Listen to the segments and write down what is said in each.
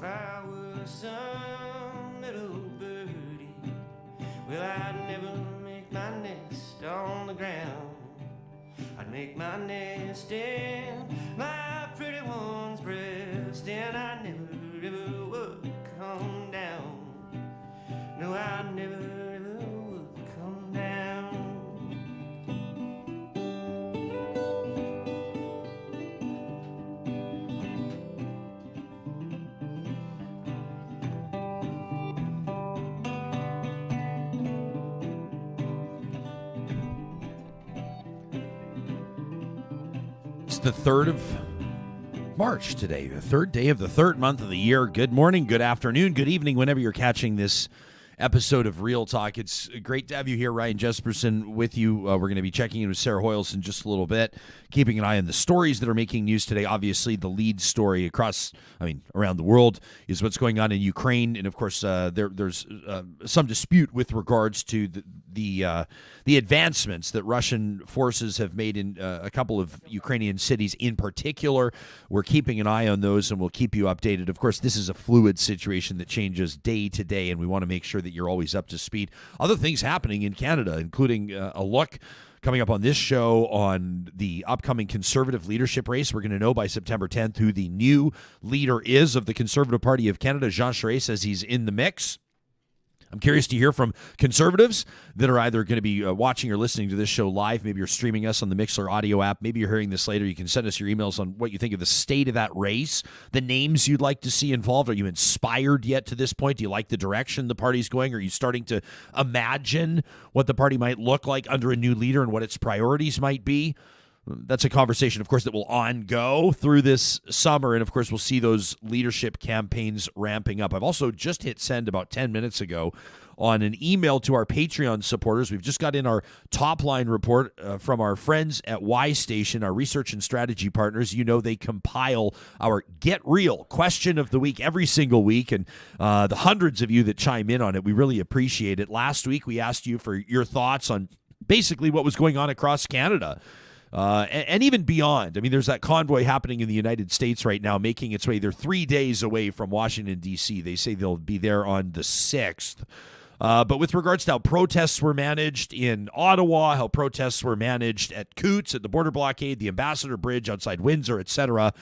I were some little birdie, well, I'd never make my nest on the ground. I'd make my nest in my pretty one's breast, and I never ever would come down. No, I never ever would come down. It's the 3rd of March today, the third day of the third month of the year. Good morning, good afternoon, good evening, whenever you're catching this episode of Real Talk. It's great to have you here. Ryan Jesperson with you. We're going to be checking in with Sarah Hoyles in just a little bit, keeping an eye on the stories that are making news today. Obviously, the lead story around the world is what's going on in Ukraine. And, of course, there's some dispute with regards to the advancements that Russian forces have made in a couple of Ukrainian cities in particular. We're keeping an eye on those, and we'll keep you updated. Of course, this is a fluid situation that changes day to day, and we want to make sure that you're always up to speed. Other things happening in Canada, including a look coming up on this show on the upcoming Conservative leadership race. We're going to know by September 10th who the new leader is of the Conservative Party of Canada. Charest says he's in the mix. I'm curious to hear from Conservatives that are either going to be watching or listening to this show live. Maybe you're streaming us on the Mixlr audio app. Maybe you're hearing this later. You can send us your emails on what you think of the state of that race, the names you'd like to see involved. Are you inspired yet to this point? Do you like the direction the party's going? Are you starting to imagine what the party might look like under a new leader and what its priorities might be? That's a conversation, of course, that will go through this summer. And, of course, we'll see those leadership campaigns ramping up. I've also just hit send about 10 minutes ago on an email to our Patreon supporters. We've just got in our top line report from our friends at Y Station, our research and strategy partners. You know, they compile our Get Real question of the week every single week. And the hundreds of you that chime in on it, we really appreciate it. Last week, we asked you for your thoughts on basically what was going on across Canada. And even beyond. I mean, there's that convoy happening in the United States right now, making its way. They're 3 days away from Washington, D.C. They say they'll be there on the 6th. But with regards to how protests were managed in Ottawa, how protests were managed at Coots, at the border blockade, the Ambassador Bridge outside Windsor, etc.,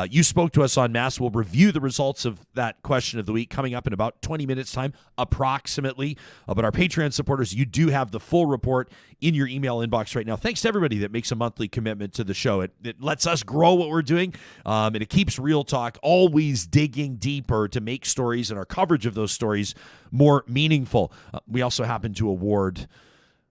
you spoke to us en masse. We'll review the results of that question of the week coming up in about 20 minutes' time, approximately. But our Patreon supporters, you do have the full report in your email inbox right now. Thanks to everybody that makes a monthly commitment to the show. It lets us grow what we're doing, and it keeps Real Talk always digging deeper to make stories and our coverage of those stories more meaningful. We also happen to award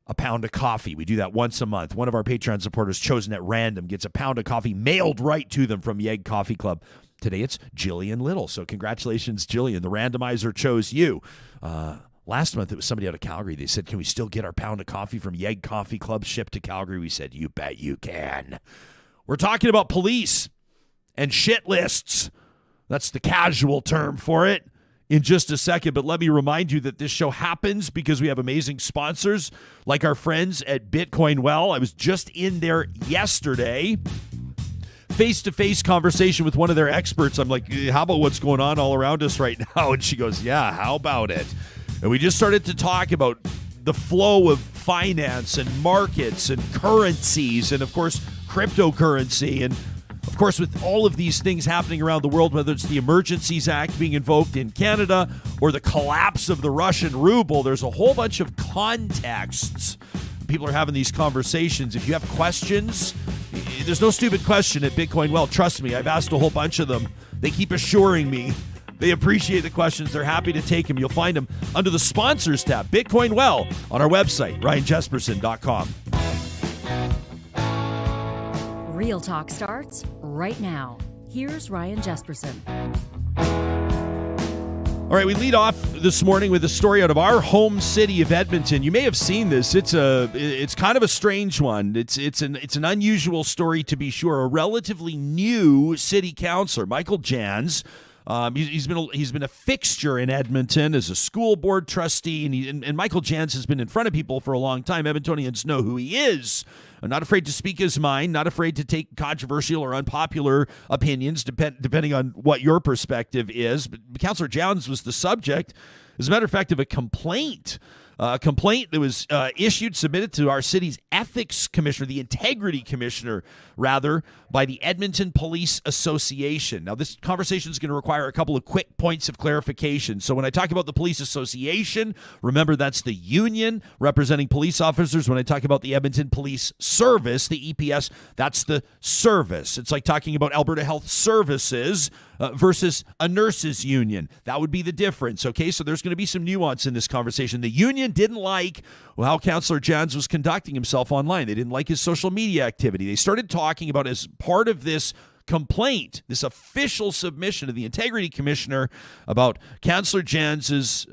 a pound of coffee. We do that once a month. One of our Patreon supporters, chosen at random, gets a pound of coffee mailed right to them from Yeg Coffee Club. Today it's Jillian Little. So congratulations, Jillian. The randomizer chose you. Last month it was somebody out of Calgary. They said, can we still get our pound of coffee from Yeg Coffee Club shipped to Calgary? We said, you bet you can. We're talking about police and shit lists. That's the casual term for it. In just a second, but let me remind you that this show happens because we have amazing sponsors like our friends at Bitcoin Well. I was just in there yesterday, face-to-face conversation with one of their experts. I'm like, how about what's going on all around us right now? And she goes, yeah, how about it? And we just started to talk about the flow of finance and markets and currencies and, of course, cryptocurrency. And of course, with all of these things happening around the world, whether it's the Emergencies Act being invoked in Canada or the collapse of the Russian ruble, there's a whole bunch of contexts. People are having these conversations. If you have questions, there's no stupid question at Bitcoin Well. Trust me, I've asked a whole bunch of them. They keep assuring me they appreciate the questions. They're happy to take them. You'll find them under the sponsors tab, Bitcoin Well, on our website, ryanjesperson.com. Real Talk starts right now. Here's Ryan Jesperson. All right, we lead off this morning with a story out of our home city of Edmonton. You may have seen this. It's kind of a strange one. It's an unusual story, to be sure. A relatively new city councillor, Michael Janz, He's been a fixture in Edmonton as a school board trustee, and Michael Janz has been in front of people for a long time. Edmontonians know who he is. Not afraid to speak his mind, not afraid to take controversial or unpopular opinions, depending on what your perspective is. But Councillor Janz was the subject, as a matter of fact, of a complaint. A complaint that was submitted to our city's ethics commissioner, the integrity commissioner, rather, by the Edmonton Police Association. Now, this conversation is going to require a couple of quick points of clarification. So when I talk about the Police Association, remember that's the union representing police officers. When I talk about the Edmonton Police Service, the EPS, that's the service. It's like talking about Alberta Health Services versus a nurses union. That would be the difference, okay? So there's going to be some nuance in this conversation. The union didn't like how Councillor Janz was conducting himself online. They didn't like his social media activity. They started talking about, as part of this complaint, this official submission to the Integrity Commissioner, about Councillor Janz's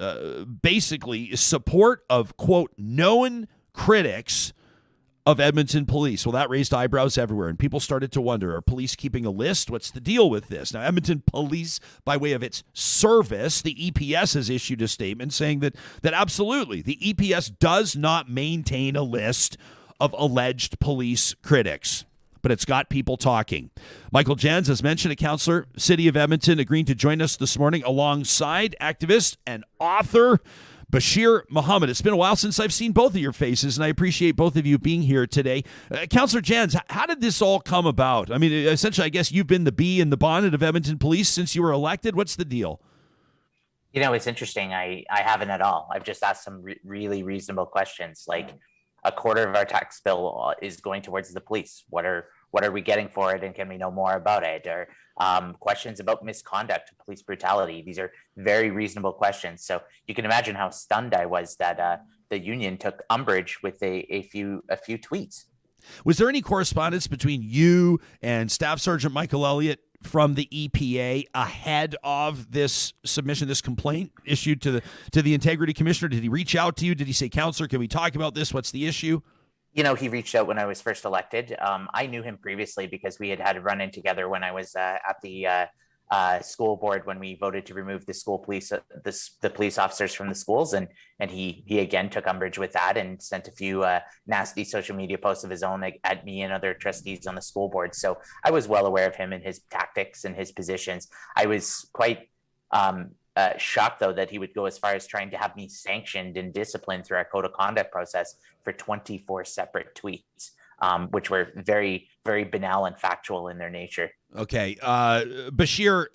basically support of, quote, known critics of Edmonton Police. Well, that raised eyebrows everywhere, and people started to wonder, are police keeping a list? What's the deal with this? Now, Edmonton Police, by way of its service, the EPS, has issued a statement saying that absolutely, the EPS does not maintain a list of alleged police critics. But it's got people talking. Michael Janz, as mentioned, a councillor, City of Edmonton, agreeing to join us this morning alongside activist and author Bashir Mohamed. It's been a while since I've seen both of your faces, and I appreciate both of you being here today. Councillor Janz, how did this all come about? I mean, essentially, I guess you've been the bee in the bonnet of Edmonton Police since you were elected. What's the deal? You know, it's interesting. I haven't at all. I've just asked some really reasonable questions, like a quarter of our tax bill is going towards the police. What are we getting for it, and can we know more about it? Or questions about misconduct, police brutality. These are very reasonable questions. So you can imagine how stunned I was that the union took umbrage with a few tweets. Was there any correspondence between you and Staff Sergeant Michael Elliott from the EPA ahead of this submission, this complaint issued to the Integrity Commissioner? Did he reach out to you? Did he say, Councillor, can we talk about this? What's the issue? You know, he reached out when I was first elected. I knew him previously because we had a run-in together when I was at the school board when we voted to remove the school police, the police officers from the schools, and he again took umbrage with that and sent a few nasty social media posts of his own at me and other trustees on the school board. So I was well aware of him and his tactics and his positions. I was quite shocked, though, that he would go as far as trying to have me sanctioned and disciplined through our code of conduct process for 24 separate tweets, which were very, very banal and factual in their nature. Okay. Bashir,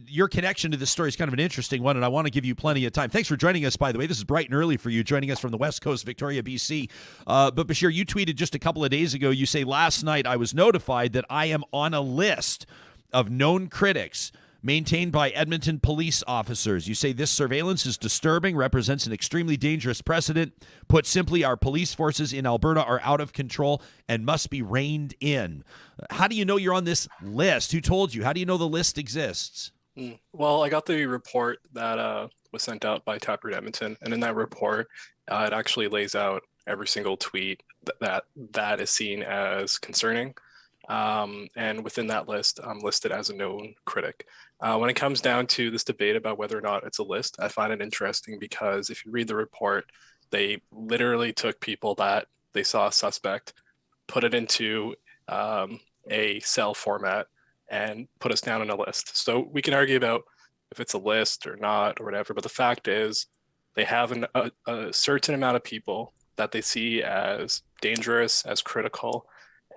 your connection to this story is kind of an interesting one, and I want to give you plenty of time. Thanks for joining us, by the way. This is bright and early for you, joining us from the West Coast, Victoria, BC. But Bashir, you tweeted just a couple of days ago, you say, last night I was notified that I am on a list of known critics maintained by Edmonton police officers. You say this surveillance is disturbing, represents an extremely dangerous precedent. Put simply, our police forces in Alberta are out of control and must be reined in. How do you know you're on this list? Who told you? How do you know the list exists? Well, I got the report that was sent out by Taproot Edmonton, and in that report, it actually lays out every single tweet that is seen as concerning. And within that list, I'm listed as a known critic. When it comes down to this debate about whether or not it's a list, I find it interesting because if you read the report, they literally took people that they saw a suspect, put it into a cell format, and put us down on a list. So we can argue about if it's a list or not or whatever, but the fact is they have a certain amount of people that they see as dangerous, as critical,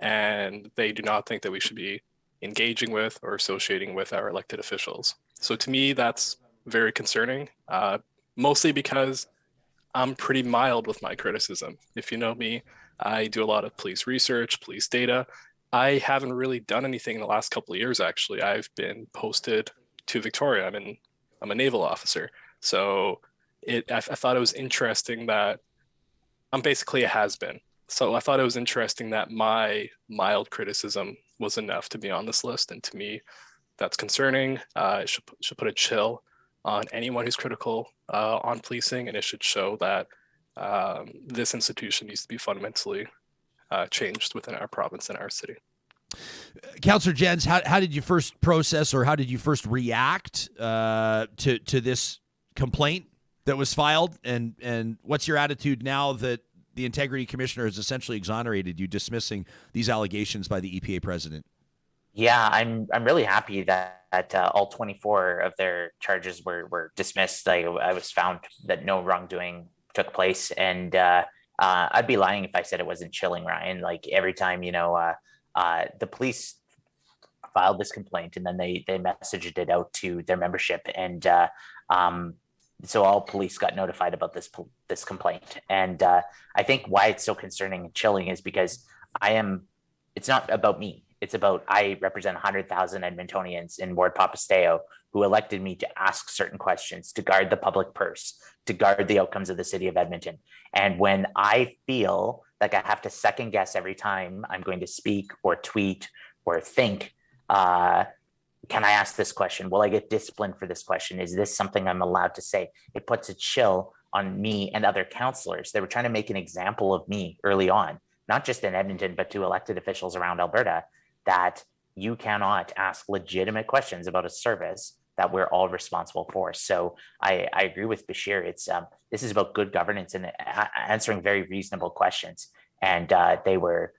and they do not think that we should be engaging with or associating with our elected officials. So to me, that's very concerning, mostly because I'm pretty mild with my criticism. If you know me, I do a lot of police research, police data. I haven't really done anything in the last couple of years, actually. I've been posted to Victoria. I'm a naval officer. So I thought it was interesting that I'm basically a has-been. So I thought it was interesting that my mild criticism was enough to be on this list. And to me, that's concerning. It should put a chill on anyone who's critical on policing, and it should show that this institution needs to be fundamentally changed within our province and our city. Councillor Janz, how did you first process or how did you first react to this complaint that was filed? And what's your attitude now that the Integrity Commissioner has essentially exonerated you, dismissing these allegations by the EPA president? Yeah, I'm really happy that all 24 of their charges were dismissed. I was found that no wrongdoing took place, and I'd be lying if I said it wasn't chilling, Ryan. Like every time, the police filed this complaint and then they messaged it out to their membership, and so all police got notified about this complaint. And I think why it's so concerning and chilling is because it's not about me. It's about, I represent 100,000 Edmontonians in Ward Papasteo who elected me to ask certain questions, to guard the public purse, to guard the outcomes of the city of Edmonton. And when I feel like I have to second guess every time I'm going to speak or tweet or think, can I ask this question? Will I get disciplined for this question? Is this something I'm allowed to say? It puts a chill on me and other councillors. They were trying to make an example of me early on, not just in Edmonton, but to elected officials around Alberta, that you cannot ask legitimate questions about a service that we're all responsible for. So I agree with Bashir. This is about good governance and answering very reasonable questions. And they were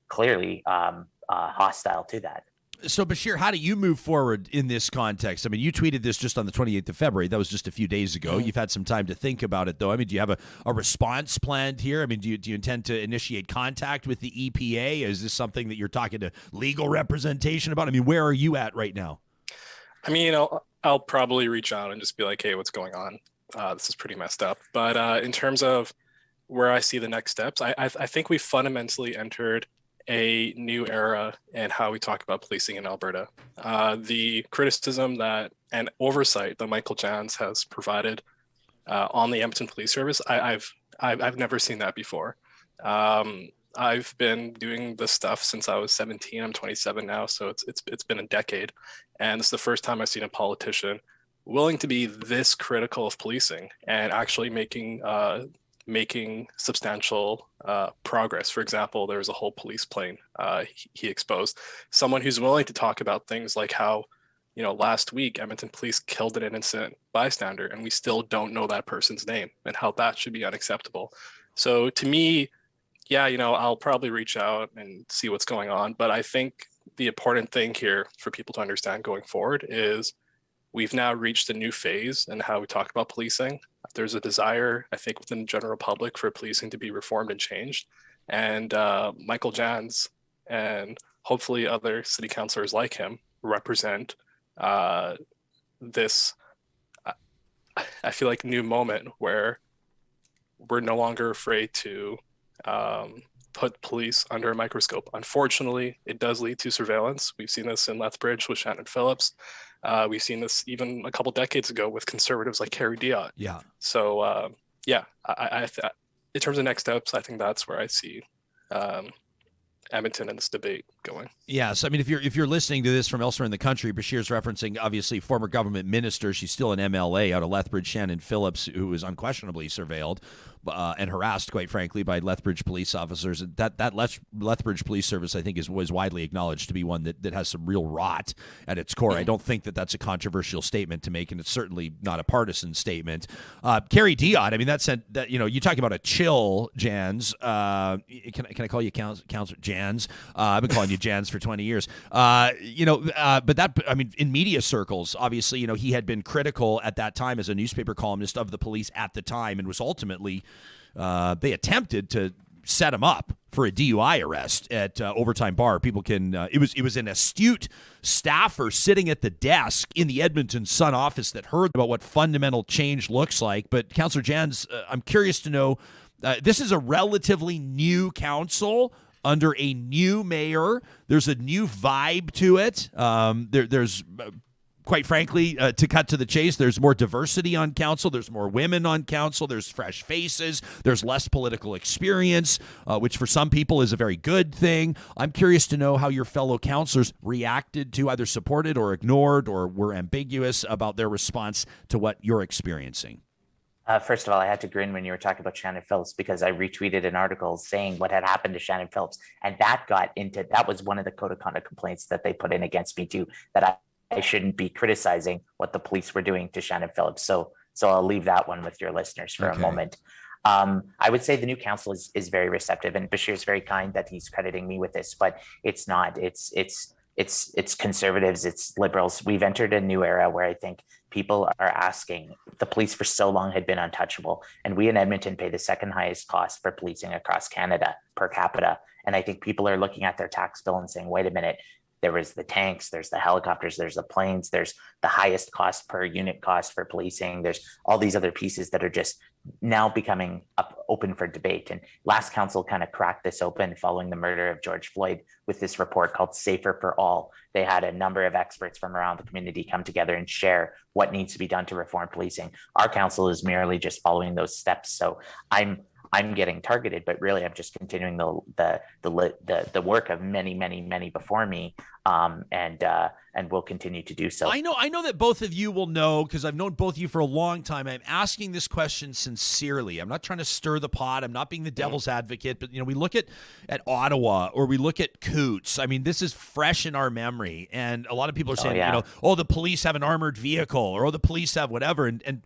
clearly hostile to that. So, Bashir, how do you move forward in this context? I mean, you tweeted this just on the 28th of February. That was just a few days ago. You've had some time to think about it, though. I mean, do you have a response planned here? I mean, do you intend to initiate contact with the EPA? Is this something that you're talking to legal representation about? I mean, where are you at right now? I mean, I'll probably reach out and just be like, hey, what's going on? This is pretty messed up. But in terms of where I see the next steps, I think we fundamentally entered a new era in how we talk about policing in Alberta. The criticism and oversight that Michael Janz has provided on the Edmonton Police Service, I've never seen that before. I've been doing this stuff since I was 17. I'm 27 now, so it's been a decade, and this is the first time I've seen a politician willing to be this critical of policing and actually making substantial progress. For example, there was a whole police plane he exposed. Someone who's willing to talk about things like how, last week Edmonton Police killed an innocent bystander and we still don't know that person's name, and how that should be unacceptable. So to me, yeah, I'll probably reach out and see what's going on. But I think the important thing here for people to understand going forward is we've now reached a new phase in how we talk about policing. There's a desire, I think, within the general public for policing to be reformed and changed. And Michael Janz and hopefully other city councillors like him represent this, I feel like, new moment where we're no longer afraid to put police under a microscope. Unfortunately, it does lead to surveillance. We've seen this in Lethbridge with Shannon Phillips. We've seen this even a couple decades ago with conservatives like Heather Reid. Yeah. So, I in terms of next steps, I think that's where I see Edmonton and this debate going. Yeah, so I mean, if you're listening to this from elsewhere in the country, Bashir's referencing obviously former government minister. She's still an MLA out of Lethbridge, Shannon Phillips, who was unquestionably surveilled and harassed, quite frankly, by Lethbridge police officers. That Lethbridge Police Service, I think, was widely acknowledged to be one that has some real rot at its core. I don't think that's a controversial statement to make, and it's certainly not a partisan statement. Carrie Diot, I mean, you talk about a chill, Janz. Can I call you Councillor Janz? I've been calling you Janz for 20 years. But that, I mean, in media circles, obviously, he had been critical at that time as a newspaper columnist of the police at the time, and was ultimately they attempted to set him up for a DUI arrest at Overtime Bar. People can it was an astute staffer sitting at the desk in the Edmonton Sun office that heard about what fundamental change looks like. But Councillor Janz, I'm curious to know, this is a relatively new council under a new mayor. There's a new vibe to it. There's quite frankly, to cut to the chase, there's more diversity on council. There's more women on council. There's fresh faces. There's less political experience, which for some people is a very good thing. I'm curious to know how your fellow councillors reacted to, either supported or ignored or were ambiguous about their response to what you're experiencing. First of all, I had to grin when you were talking about Shannon Phillips, because I retweeted an article saying what had happened to Shannon Phillips. And that was one of the code of conduct complaints that they put in against me too, that I shouldn't be criticizing what the police were doing to Shannon Phillips. So I'll leave that one with your listeners for a moment. I would say the new council is very receptive, and Bashir is very kind that he's crediting me with this, but it's not. It's conservatives, it's liberals. We've entered a new era where I think people are asking. The police for so long had been untouchable, and we in Edmonton pay the second highest cost for policing across Canada per capita. And I think people are looking at their tax bill and saying, wait a minute, there was the tanks, there's the helicopters, there's the planes, there's the highest cost per unit cost for policing. There's all these other pieces that are just now becoming open for debate. And last council kind of cracked this open following the murder of George Floyd with this report called Safer for All. They had a number of experts from around the community come together and share what needs to be done to reform policing. Our council is merely just following those steps. So I'm getting targeted, but really I'm just continuing the work of many before me, and will continue to do so. I know that both of you will know, because I've known both of you for a long time. I'm asking this question sincerely. I'm not trying to stir the pot. I'm not being the devil's advocate, but we look at Ottawa, or we look at Coots. I mean, this is fresh in our memory, and a lot of people are saying, the police have an armored vehicle, or the police have whatever, and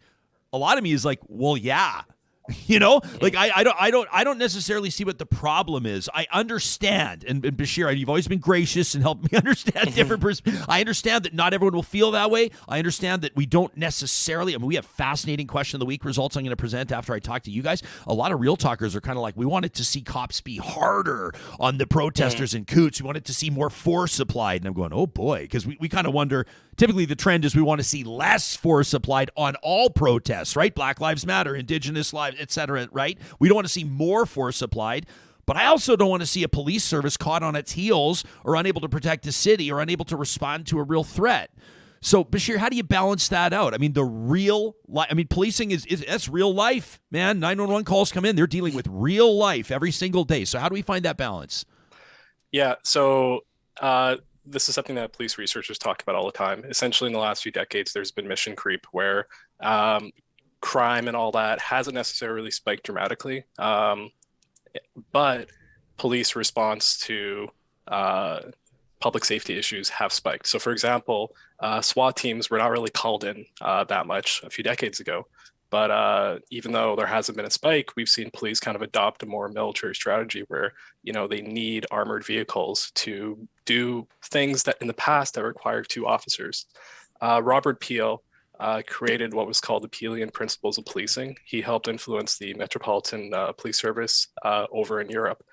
a lot of me is like, well, yeah. I don't necessarily see what the problem is. I understand, and Bashir, you've always been gracious and helped me understand different perspectives. I understand that not everyone will feel that way. I understand that we don't necessarily. I mean, we have fascinating question of the week results I'm going to present after I talk to you guys. A lot of real talkers are kind of like, we wanted to see cops be harder on the protesters in Coots. We wanted to see more force applied, and I'm going, oh boy, because we kind of wonder. Typically, the trend is we want to see less force applied on all protests, right? Black Lives Matter, Indigenous lives, etc., right? We don't want to see more force applied, but I also don't want to see a police service caught on its heels or unable to protect the city or unable to respond to a real threat. So, Bashir, how do you balance that out? I mean, policing that's real life, man. 911 calls come in. They're dealing with real life every single day. So how do we find that balance? Yeah, so this is something that police researchers talk about all the time. Essentially, in the last few decades, there's been mission creep where crime and all that hasn't necessarily spiked dramatically, but police response to public safety issues have spiked. So, for example, SWAT teams were not really called in that much a few decades ago. But even though there hasn't been a spike, we've seen police kind of adopt a more military strategy where, they need armored vehicles to do things that in the past that required 2 officers. Robert Peel created what was called the Peelian Principles of Policing. He helped influence the Metropolitan Police Service over in Europe.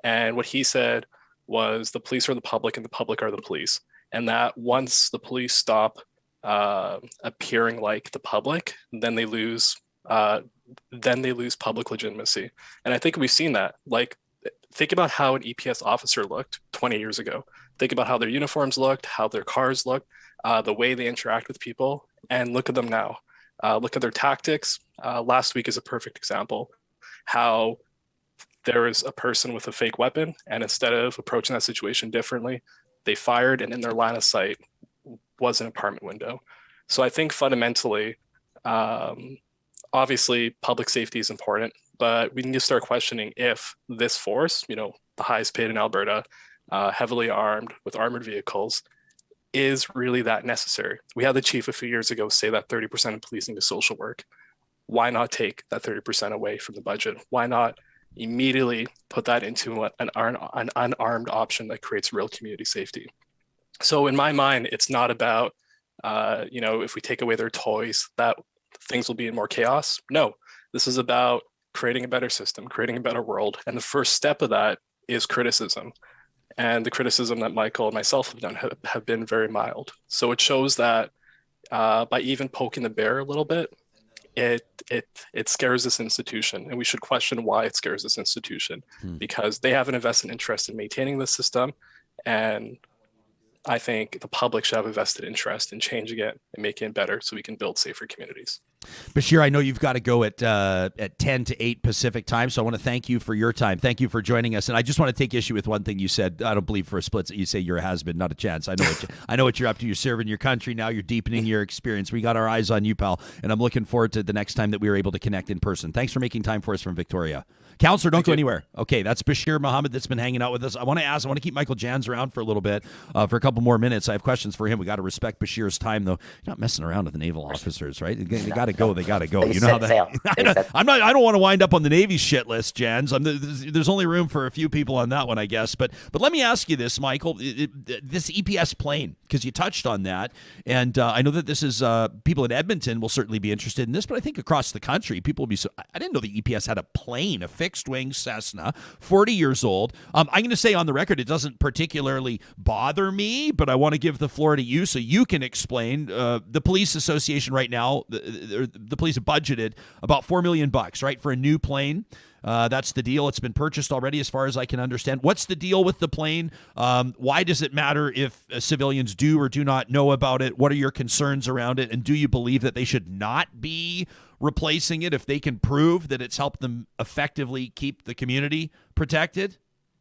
And what he said was the police are the public and the public are the police. And that once the police stop appearing like the public, then they lose public legitimacy. And I think we've seen that. Like, think about how an EPS officer looked 20 years ago. Think about how their uniforms looked, how their cars looked, the way they interact with people, and look at them now. Look at their tactics. Last week is a perfect example. How there is a person with a fake weapon, and instead of approaching that situation differently, they fired, and in their line of sight was an apartment window. So I think fundamentally, obviously public safety is important, but we need to start questioning if this force, the highest paid in Alberta, heavily armed with armored vehicles, is really that necessary. We had the chief a few years ago say that 30% of policing is social work. Why not take that 30% away from the budget? Why not immediately put that into an unarmed option that creates real community safety? So in my mind, it's not about, if we take away their toys, that things will be in more chaos. No, this is about creating a better system, creating a better world. And the first step of that is criticism. And the criticism that Michael and myself have done have been very mild. So it shows that by even poking the bear a little bit, it scares this institution. And we should question why it scares this institution, because they have an invested interest in maintaining the system. And I think the public should have a vested interest in changing it and making it better so we can build safer communities. Bashir, I know you've got to go at 10 to 8 Pacific time, so I want to thank you for your time. Thank you for joining us. And I just want to take issue with one thing you said. I don't believe for a split that you say you're a has-been, not a chance. I know what you're up to. You're serving your country now. You're deepening your experience. We got our eyes on you, pal, and I'm looking forward to the next time that we were able to connect in person. Thanks for making time for us from Victoria. Councillor, don't go anywhere. Okay, that's Bashir Mohamed that's been hanging out with us. I want to keep Michael Janz around for a little bit, for a couple more minutes. I have questions for him. We got to respect Bashir's time, though. You're not messing around with the naval officers, right? They got to go. They got to go. You know how that. I don't want to wind up on the Navy's shit list, Janz. There's only room for a few people on that one, I guess. But let me ask you this, Michael. This EPS plane, because you touched on that, and I know that this is people in Edmonton will certainly be interested in this, but I think across the country, people will be. I didn't know the EPS had a plane, a fixed-wing Cessna, 40 years old. I'm going to say on the record, it doesn't particularly bother me, but I want to give the floor to you so you can explain. The Police Association right now, the police have budgeted about $4 million, right, for a new plane. That's the deal. It's been purchased already, as far as I can understand. What's the deal with the plane? Why does it matter if civilians do or do not know about it? What are your concerns around it? And do you believe that they should not be replacing it if they can prove that it's helped them effectively keep the community protected?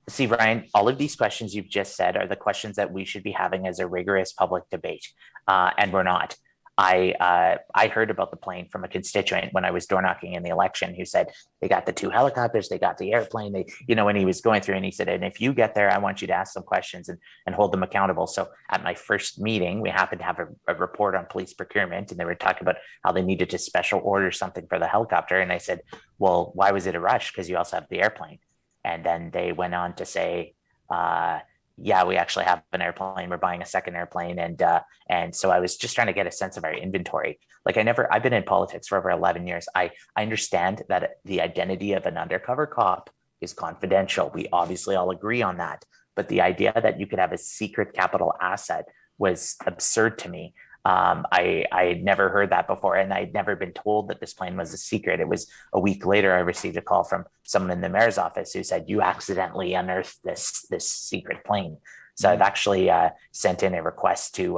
See, Ryan, all of these questions you've just said are the questions that we should be having as a rigorous public debate, and we're not. I heard about the plane from a constituent when I was door knocking in the election, who said they got the 2 helicopters, they got the airplane, and he was going through and he said, and if you get there, I want you to ask some questions and hold them accountable. So at my first meeting, we happened to have a report on police procurement, and they were talking about how they needed to special order something for the helicopter. And I said, well, why was it a rush? Because you also have the airplane. And then they went on to say, yeah, we actually have an airplane. We're buying a second airplane. And so I was just trying to get a sense of our inventory. I've been in politics for over 11 years. I understand that the identity of an undercover cop is confidential. We obviously all agree on that. But the idea that you could have a secret capital asset was absurd to me. I had never heard that before, and I'd never been told that this plane was a secret. It was a week later, I received a call from someone in the mayor's office who said, you accidentally unearthed this secret plane. So I've actually sent in a request to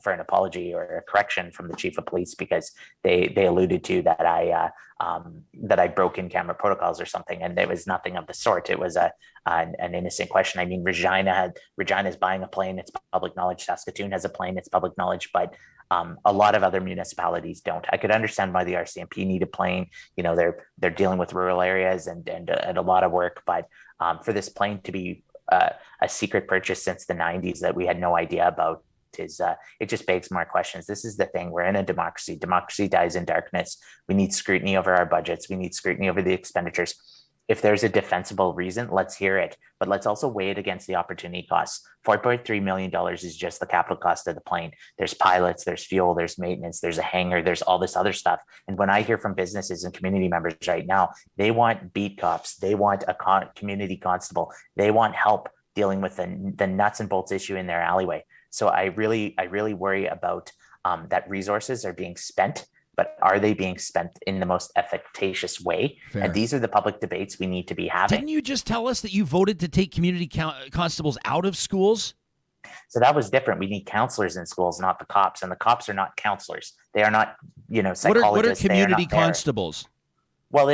for an apology or a correction from the chief of police, because they alluded to that I broke in-camera protocols or something, and there was nothing of the sort. It was an innocent question. I mean, Regina's buying a plane; it's public knowledge. Saskatoon has a plane; it's public knowledge. But a lot of other municipalities don't. I could understand why the RCMP need a plane. They're dealing with rural areas and a lot of work. But for this plane to be a secret purchase since the 90s that we had no idea about is it just begs more questions. This is the thing. We're in a democracy. Democracy dies in darkness. We need scrutiny over our budgets. We need scrutiny over the expenditures. If there's a defensible reason, let's hear it. But let's also weigh it against the opportunity costs. $4.3 million is just the capital cost of the plane. There's pilots, there's fuel, there's maintenance, there's a hangar, there's all this other stuff. And when I hear from businesses and community members right now, they want beat cops. They want a community constable. They want help dealing with the nuts and bolts issue in their alleyway. So I really worry about that resources are being spent, but are they being spent in the most efficacious way? Fair. And these are the public debates we need to be having. Didn't you just tell us that you voted to take community constables out of schools? So that was different. We need counselors in schools, not the cops. And the cops are not counselors. They are not, psychologists. What are community constables? Well,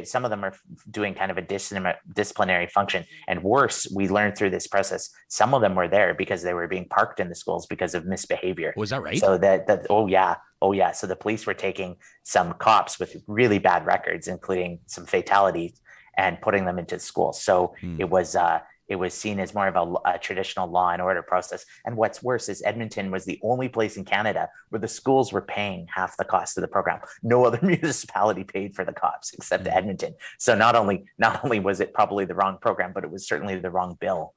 some of them are doing kind of a disciplinary function. And worse, we learned through this process, some of them were there because they were being parked in the schools because of misbehavior. Was that right? So oh yeah. So the police were taking some cops with really bad records, including some fatalities, and putting them into schools. So it was seen as more of a traditional law and order process. And what's worse is Edmonton was the only place in Canada where the schools were paying half the cost of the program. No other municipality paid for the cops except Edmonton. So not only was it probably the wrong program, but it was certainly the wrong bill.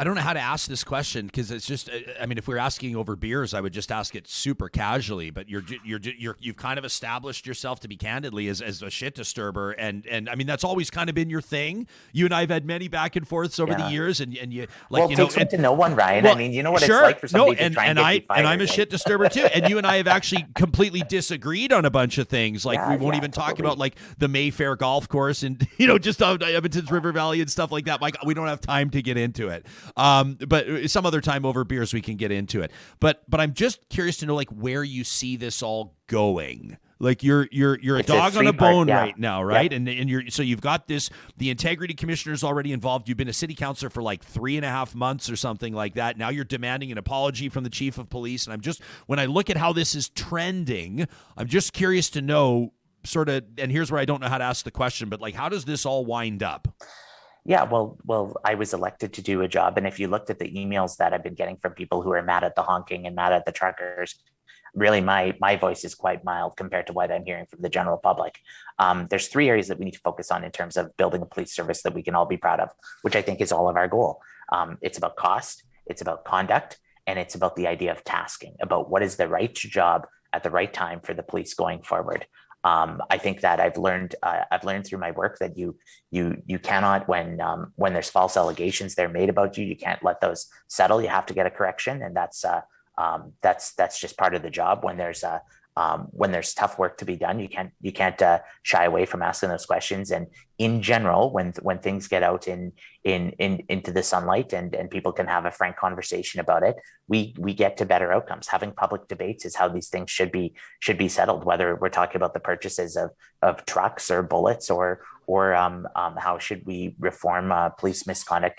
I don't know how to ask this question because it's just, I mean, if we're asking over beers, I would just ask it super casually, but you've kind of established yourself to be candidly as a shit disturber. And I mean, that's always kind of been your thing. You and I have had many back and forths over the years and you like, it takes one to know one, Ryan. Well, I mean, you know what it's like for somebody to try and get you fired, and I'm a shit disturber too. And you and I have actually completely disagreed on a bunch of things. Like we won't even talk about like the Mayfair golf course and, just Edmonton's River Valley and stuff like that. Like we don't have time to get into it. But some other time over beers we can get into it. But I'm just curious to know like where you see this all going. Like you're a dog on a bone right now, right? Yep. And you've got this. The integrity commissioner's already involved. You've been a city councillor for like 3.5 months or something like that. Now you're demanding an apology from the chief of police. And when I look at how this is trending, I'm just curious to know sort of. And here's where I don't know how to ask the question, but like, how does this all wind up? Yeah, well, I was elected to do a job, and if you looked at the emails that I've been getting from people who are mad at the honking and mad at the truckers, really my voice is quite mild compared to what I'm hearing from the general public. There's 3 areas that we need to focus on in terms of building a police service that we can all be proud of, which I think is all of our goal. It's about cost, it's about conduct, and it's about the idea of tasking, about what is the right job at the right time for the police going forward. I think that I've learned through my work that you cannot, when there's false allegations they're made about you, you can't let those settle. You have to get a correction, and that's just part of the job. When there's tough work to be done, you can't shy away from asking those questions. And in general, when things get out into the sunlight and people can have a frank conversation about it, we get to better outcomes. Having public debates is how these things should be settled. Whether we're talking about the purchases of trucks or bullets, or how should we reform police misconduct,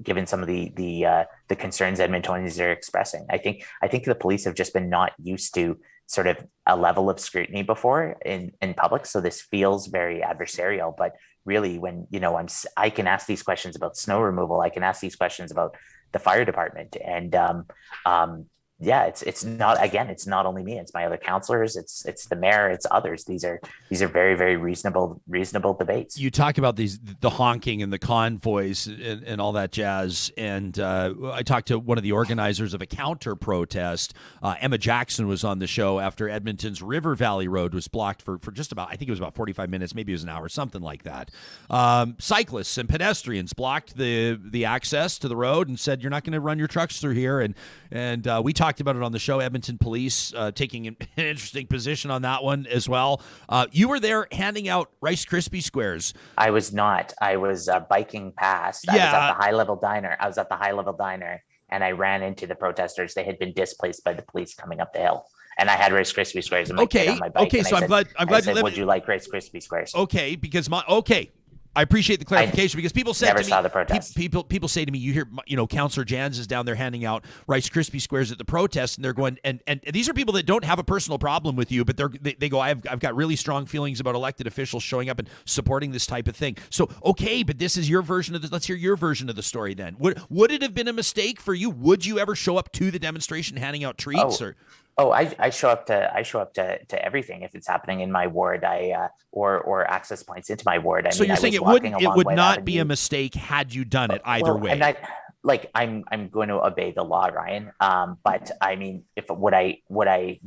given some of the concerns Edmontonians are expressing. I think the police have just been not used to sort of a level of scrutiny before in public. So this feels very adversarial, but really when, I can ask these questions about snow removal, I can ask these questions about the fire department, and it's not only me, it's my other councillors, it's the mayor, it's others. These are very, very reasonable debates. You talk about the honking and the convoys and all that jazz. And I talked to one of the organizers of a counter protest. Emma Jackson was on the show after Edmonton's River Valley Road was blocked for just about, I think it was about 45 minutes, maybe it was an hour, something like that. Cyclists and pedestrians blocked the access to the road and said, you're not going to run your trucks through here. And we talked about it on the show. Edmonton Police taking an interesting position on that one as well. You were there handing out Rice Krispie squares. I was not. I was biking past. Yeah. I was at the high level diner, and I ran into the protesters. They had been displaced by the police coming up the hill. And I had Rice Krispie squares in my kit on my bike. Okay, so I'm glad. Would you like Rice Krispie squares? Okay, because I appreciate the clarification, because people said never to me, saw the protest. People say to me, you hear, Councillor Janz is down there handing out Rice Krispie squares at the protest, and they're going, and these are people that don't have a personal problem with you, but they go, I've got really strong feelings about elected officials showing up and supporting this type of thing. So, okay, but this is your version of this. Let's hear your version of the story then. Would it have been a mistake for you? Would you ever show up to the demonstration handing out treats? I show up to everything if it's happening in my ward. Or access points into my ward. So you're saying it would not be a mistake had you done it either way. And I'm going to obey the law, Ryan. But I mean, would I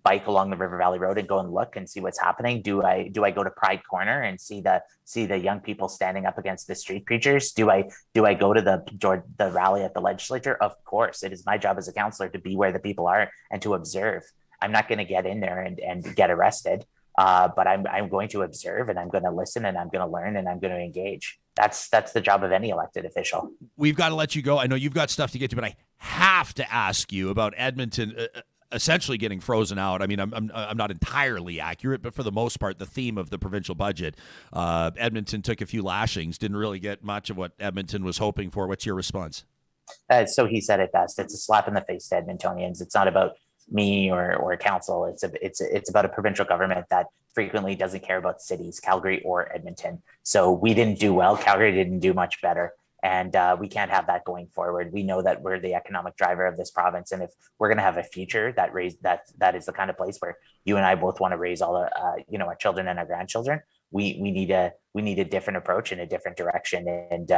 bike along the River Valley Road and go and look and see what's happening? Do I go to Pride Corner and see the young people standing up against the street preachers? Do I go to the rally at the legislature? Of course, it is my job as a councillor to be where the people are and to observe. I'm not going to get in there and get arrested, but I'm going to observe, and I'm going to listen, and I'm going to learn, and I'm going to engage. That's the job of any elected official. We've got to let you go. I know you've got stuff to get to, but I have to ask you about Edmonton essentially getting frozen out. I mean, I'm not entirely accurate, but for the most part, the theme of the provincial budget, Edmonton took a few lashings, didn't really get much of what Edmonton was hoping for. What's your response? So he said it best. It's a slap in the face to Edmontonians. It's not about me or council. It's about a provincial government that frequently doesn't care about cities, Calgary or Edmonton. So we didn't do well. Calgary didn't do much better. And we can't have that going forward. We know that we're the economic driver of this province, and if we're going to have a future that is the kind of place where you and I both want to raise all our children and our grandchildren, we need a different approach in a different direction, and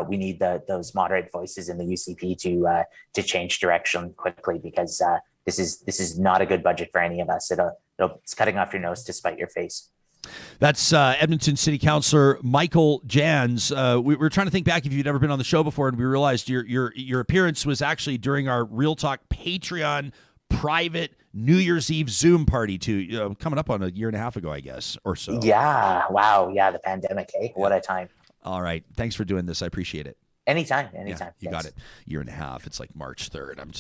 we need those moderate voices in the UCP to change direction quickly, because this is not a good budget for any of us. It's cutting off your nose to spite your face. That's Edmonton City Councillor Michael Janz. We were trying to think back if you'd ever been on the show before, and we realized your appearance was actually during our Real Talk Patreon private New Year's Eve Zoom party coming up on a year and a half ago, I guess, or so. Yeah. Wow. Yeah. The pandemic. Hey, what a time. All right. Thanks for doing this. I appreciate it. Anytime. Yeah, you got it. Year and a half. It's like March 3rd. I'm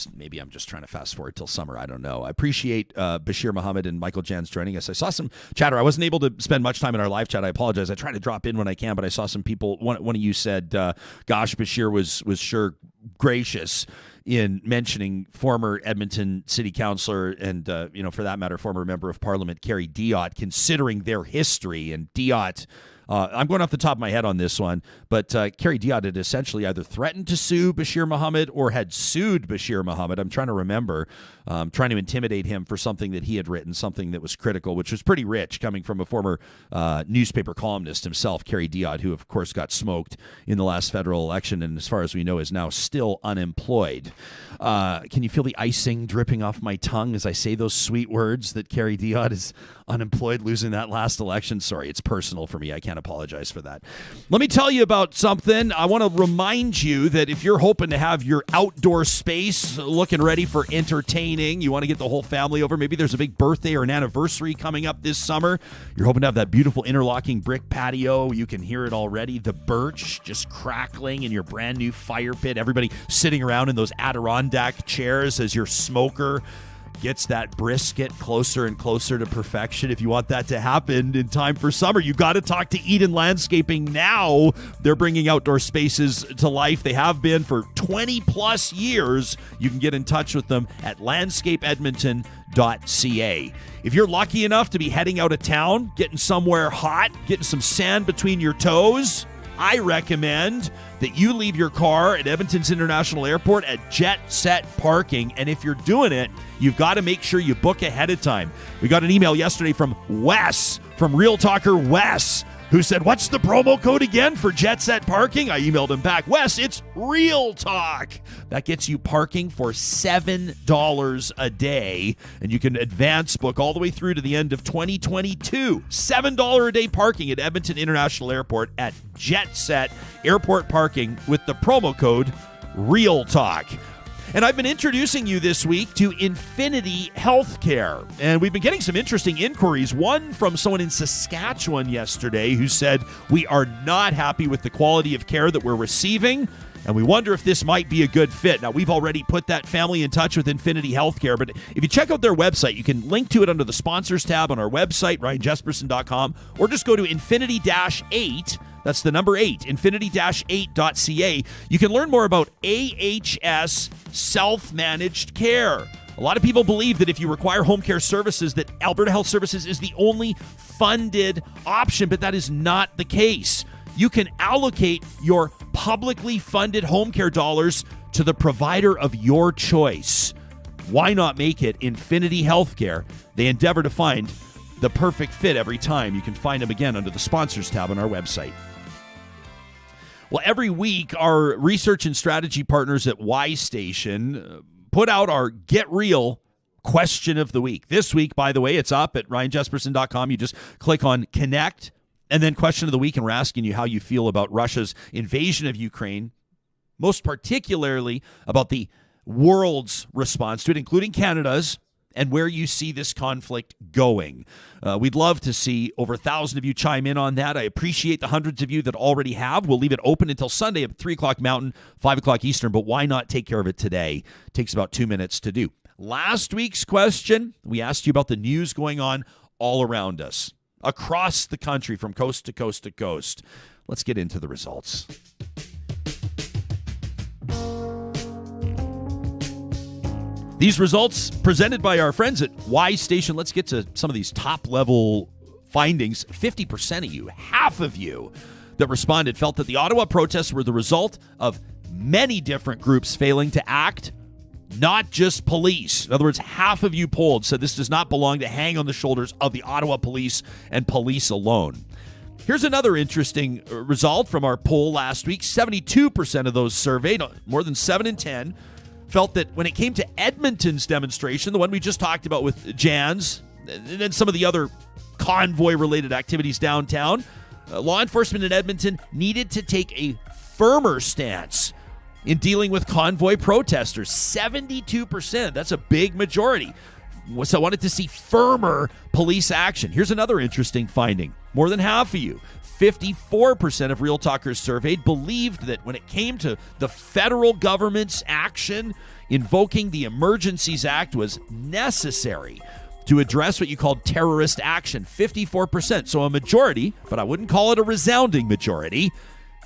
just trying to fast forward till summer. I don't know. I appreciate Bashir Mohamed and Michael Janz joining us. I saw some chatter. I wasn't able to spend much time in our live chat. I apologize. I try to drop in when I can, but I saw some people. One of you said, gosh, Bashir was sure gracious in mentioning former Edmonton City Councillor and, for that matter, former Member of Parliament Carey Diot, considering their history. And Diot, I'm going off the top of my head on this one, but Carey Diot had essentially either threatened to sue Bashir Mohamed or had sued Bashir Mohamed. I'm trying to remember, trying to intimidate him for something that he had written, something that was critical, which was pretty rich coming from a former newspaper columnist himself, Carey Diot, who, of course, got smoked in the last federal election and, as far as we know, is now still unemployed. Can you feel the icing dripping off my tongue as I say those sweet words that Carey Diot is unemployed, losing that last election? Sorry, it's personal for me. I can't apologize for that. Let me tell you about something. I want to remind you that if you're hoping to have your outdoor space looking ready for entertaining, you want to get the whole family over, maybe there's a big birthday or an anniversary coming up this summer, you're hoping to have that beautiful interlocking brick patio. You can hear it already, the birch just crackling in your brand new fire pit, everybody sitting around in those Adirondack chairs as your smoker gets that brisket closer and closer to perfection. If you want that to happen in time for summer, you got to talk to Eden Landscaping now. They're bringing outdoor spaces to life. They have been for 20 plus years. You can get in touch with them at landscapeedmonton.ca. If you're lucky enough to be heading out of town, getting somewhere hot, getting some sand between your toes, I recommend that you leave your car at Edmonton's International Airport at Jet Set Parking. And if you're doing it, you've got to make sure you book ahead of time. We got an email yesterday from Wes, from Real Talker Wes, who said, what's the promo code again for Jet Set Parking? I emailed him back, Wes, it's Real Talk. That gets you parking for $7 a day, and you can advance book all the way through to the end of 2022. $7 a day parking at Edmonton International Airport at Jet Set Airport Parking with the promo code Real Talk. And I've been introducing you this week to Infinity Healthcare. And we've been getting some interesting inquiries. One from someone in Saskatchewan yesterday who said, we are not happy with the quality of care that we're receiving, and we wonder if this might be a good fit. Now, we've already put that family in touch with Infinity Healthcare, but if you check out their website, you can link to it under the sponsors tab on our website, ryanjesperson.com, or just go to Infinity-8. That's the number 8, infinity-8.ca. You can learn more about AHS self-managed care. A lot of people believe that if you require home care services, that Alberta Health Services is the only funded option, but that is not the case. You can allocate your publicly funded home care dollars to the provider of your choice. Why not make it Infinity Healthcare? They endeavor to find the perfect fit every time. You can find them again under the sponsors tab on our website. Well, every week, our research and strategy partners at Y Station put out our Get Real Question of the Week. This week, by the way, it's up at ryanjesperson.com. You just click on Connect, and then Question of the Week, and we're asking you how you feel about Russia's invasion of Ukraine, most particularly about the world's response to it, including Canada's, and where you see this conflict going. We'd love to see over 1,000 of you chime in on that. I appreciate the hundreds of you that already have. We'll leave it open until Sunday at 3 o'clock Mountain, 5 o'clock Eastern, but why not take care of it today? It takes about 2 minutes to do. Last week's question, we asked you about the news going on all around us, across the country, from coast to coast to coast. Let's get into the results. These results presented by our friends at Y Station. Let's get to some of these top-level findings. 50% of you, half of you that responded, felt that the Ottawa protests were the result of many different groups failing to act, not just police. In other words, half of you polled said this does not belong to hang on the shoulders of the Ottawa police and police alone. Here's another interesting result from our poll last week. 72% of those surveyed, more than 7 in 10, felt that when it came to Edmonton's demonstration, the one we just talked about with Janz, and then some of the other convoy-related activities downtown, law enforcement in Edmonton needed to take a firmer stance in dealing with convoy protesters. 72%, that's a big majority. wanted to see firmer police action. Here's another interesting finding. More than half of you, 54% of Real Talkers surveyed, believed that when it came to the federal government's action, invoking the Emergencies Act was necessary to address what you called terrorist action. 54%. So a majority, but I wouldn't call it a resounding majority.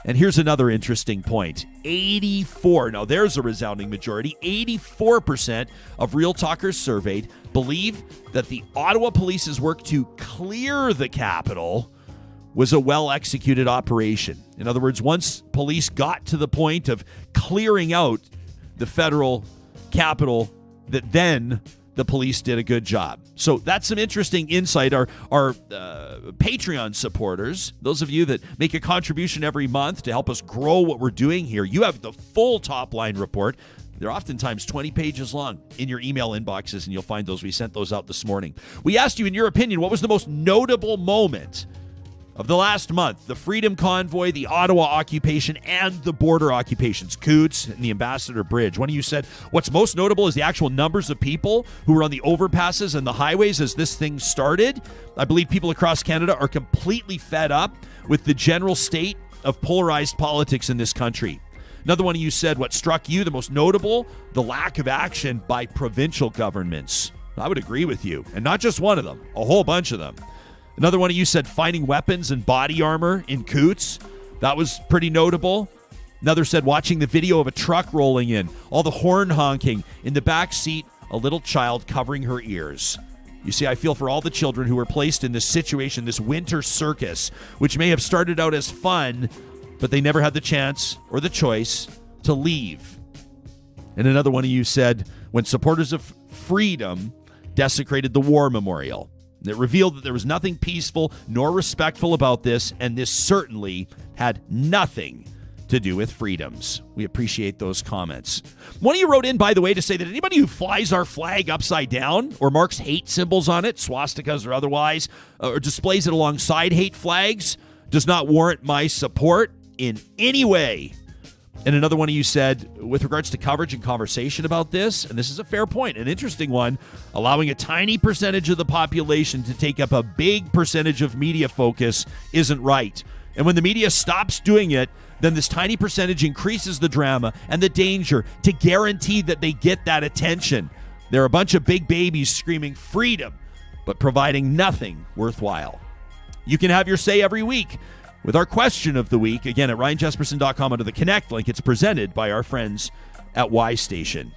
And here's another interesting point. 84, now there's a resounding majority, 84% of Real Talkers surveyed believe that the Ottawa Police's work to clear the capital was a well-executed operation. In other words, once police got to the point of clearing out the federal capital, that then the police did a good job. So that's some interesting insight. Our Patreon supporters, those of you that make a contribution every month to help us grow what we're doing here, you have the full top-line report. They're oftentimes 20 pages long in your email inboxes, and you'll find those. We sent those out this morning. We asked you, in your opinion, what was the most notable moment of the last month? The Freedom Convoy, the Ottawa occupation, and the border occupations, Coots and the Ambassador Bridge. One of you said what's most notable is the actual numbers of people who were on the overpasses and the highways as this thing started. I believe people across Canada are completely fed up with the general state of polarized politics in this country. Another one of you said what struck you the most notable, the lack of action by provincial governments. I would agree with you. And not just one of them, a whole bunch of them. Another one of you said finding weapons and body armor in Coots. That was pretty notable. Another said watching the video of a truck rolling in, all the horn honking, in the back seat, a little child covering her ears. You see, I feel for all the children who were placed in this situation, this winter circus, which may have started out as fun, but they never had the chance or the choice to leave. And another one of you said when supporters of freedom desecrated the war memorial. It revealed that there was nothing peaceful nor respectful about this, and this certainly had nothing to do with freedoms. We appreciate those comments. One of you wrote in, by the way, to say that anybody who flies our flag upside down or marks hate symbols on it, swastikas or otherwise, or displays it alongside hate flags, does not warrant my support in any way. And another one of you said, with regards to coverage and conversation about this, and this is a fair point, an interesting one, allowing a tiny percentage of the population to take up a big percentage of media focus isn't right. And when the media stops doing it, then this tiny percentage increases the drama and the danger to guarantee that they get that attention. They're a bunch of big babies screaming freedom, but providing nothing worthwhile. You can have your say every week with our question of the week, again, at ryanjesperson.com under the Connect link. It's presented by our friends at Y Station.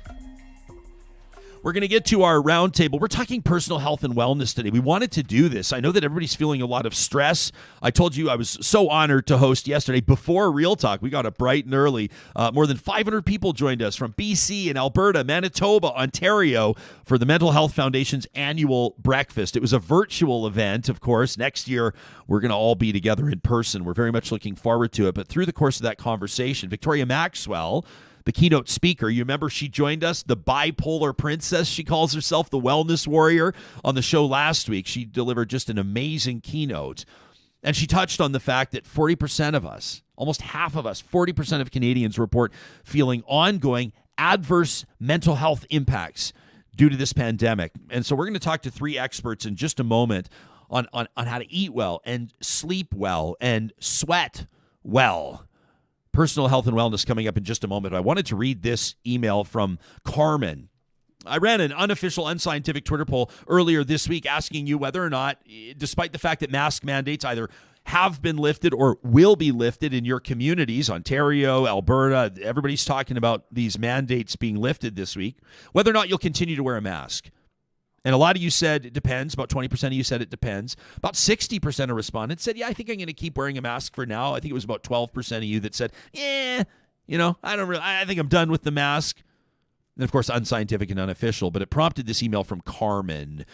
We're going to get to our roundtable. We're talking personal health and wellness today. We wanted to do this. I know that everybody's feeling a lot of stress. I told you I was so honored to host yesterday before Real Talk. We got up bright and early. More than 500 people joined us from BC and Alberta, Manitoba, Ontario for the Mental Health Foundation's annual breakfast. It was a virtual event, of course. Next year, we're going to all be together in person. We're very much looking forward to it. But through the course of that conversation, Victoria Maxwell, the keynote speaker, you remember she joined us, the bipolar princess, she calls herself, the wellness warrior, on the show last week. She delivered just an amazing keynote. And she touched on the fact that 40% of us, almost half of us, 40% of Canadians report feeling ongoing adverse mental health impacts due to this pandemic. And so we're going to talk to three experts in just a moment on how to eat well and sleep well and sweat well. Personal health and wellness coming up in just a moment. I wanted to read this email from Carmen. I ran an unofficial, unscientific Twitter poll earlier this week asking you whether or not, despite the fact that mask mandates either have been lifted or will be lifted in your communities, Ontario, Alberta, everybody's talking about these mandates being lifted this week, whether or not you'll continue to wear a mask. And a lot of you said it depends. About 20% of you said it depends. About 60% of respondents said, yeah, I think I'm going to keep wearing a mask for now. I think it was about 12% of you that said, I think I'm done with the mask. And of course, unscientific and unofficial. But it prompted this email from Carmen,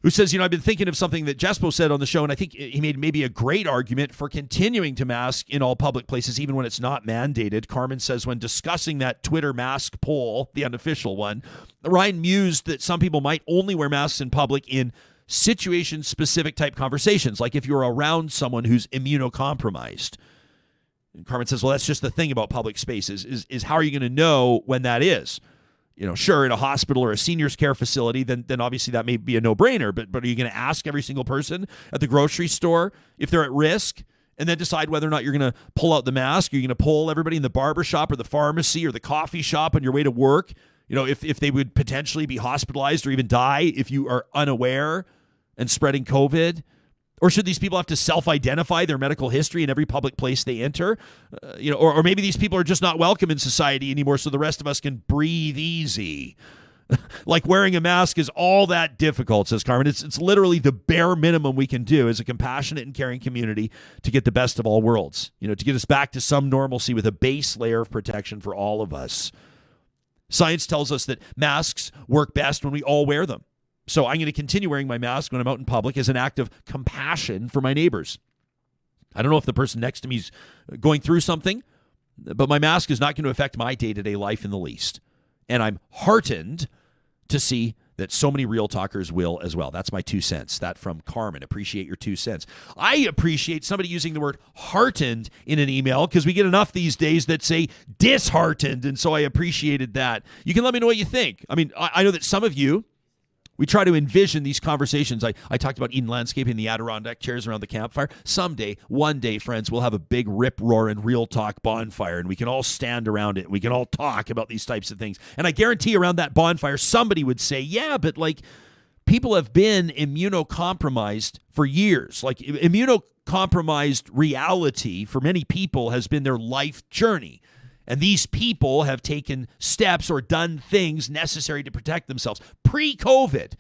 who says, I've been thinking of something that Jespo said on the show, and I think he made maybe a great argument for continuing to mask in all public places, even when it's not mandated. Carmen says, when discussing that Twitter mask poll, the unofficial one, Ryan mused that some people might only wear masks in public in situation-specific type conversations, like if you're around someone who's immunocompromised. And Carmen says, well, that's just the thing about public spaces, is how are you going to know when that is? Sure, in a hospital or a seniors care facility, then obviously that may be a no-brainer. But are you going to ask every single person at the grocery store if they're at risk, and then decide whether or not you're going to pull out the mask? Are you going to poll everybody in the barber shop or the pharmacy or the coffee shop on your way to work? If they would potentially be hospitalized or even die if you are unaware and spreading COVID? Or should these people have to self-identify their medical history in every public place they enter? Or maybe these people are just not welcome in society anymore, so the rest of us can breathe easy. Like wearing a mask is all that difficult, says Carmen. It's literally the bare minimum we can do as a compassionate and caring community to get the best of all worlds, to get us back to some normalcy with a base layer of protection for all of us. Science tells us that masks work best when we all wear them. So I'm going to continue wearing my mask when I'm out in public as an act of compassion for my neighbors. I don't know if the person next to me is going through something, but my mask is not going to affect my day-to-day life in the least. And I'm heartened to see that so many real talkers will as well. That's my 2 cents. That from Carmen. Appreciate your 2 cents. I appreciate somebody using the word heartened in an email, because we get enough these days that say disheartened, and so I appreciated that. You can let me know what you think. I mean, I know that some of you, we try to envision these conversations. I talked about Eden landscaping, the Adirondack chairs around the campfire. Someday, one day, friends, we'll have a big rip-roaring real talk bonfire, and we can all stand around it. We can all talk about these types of things. And I guarantee around that bonfire, somebody would say, yeah, but people have been immunocompromised for years. Immunocompromised reality for many people has been their life journey. And these people have taken steps or done things necessary to protect themselves. Pre-COVID,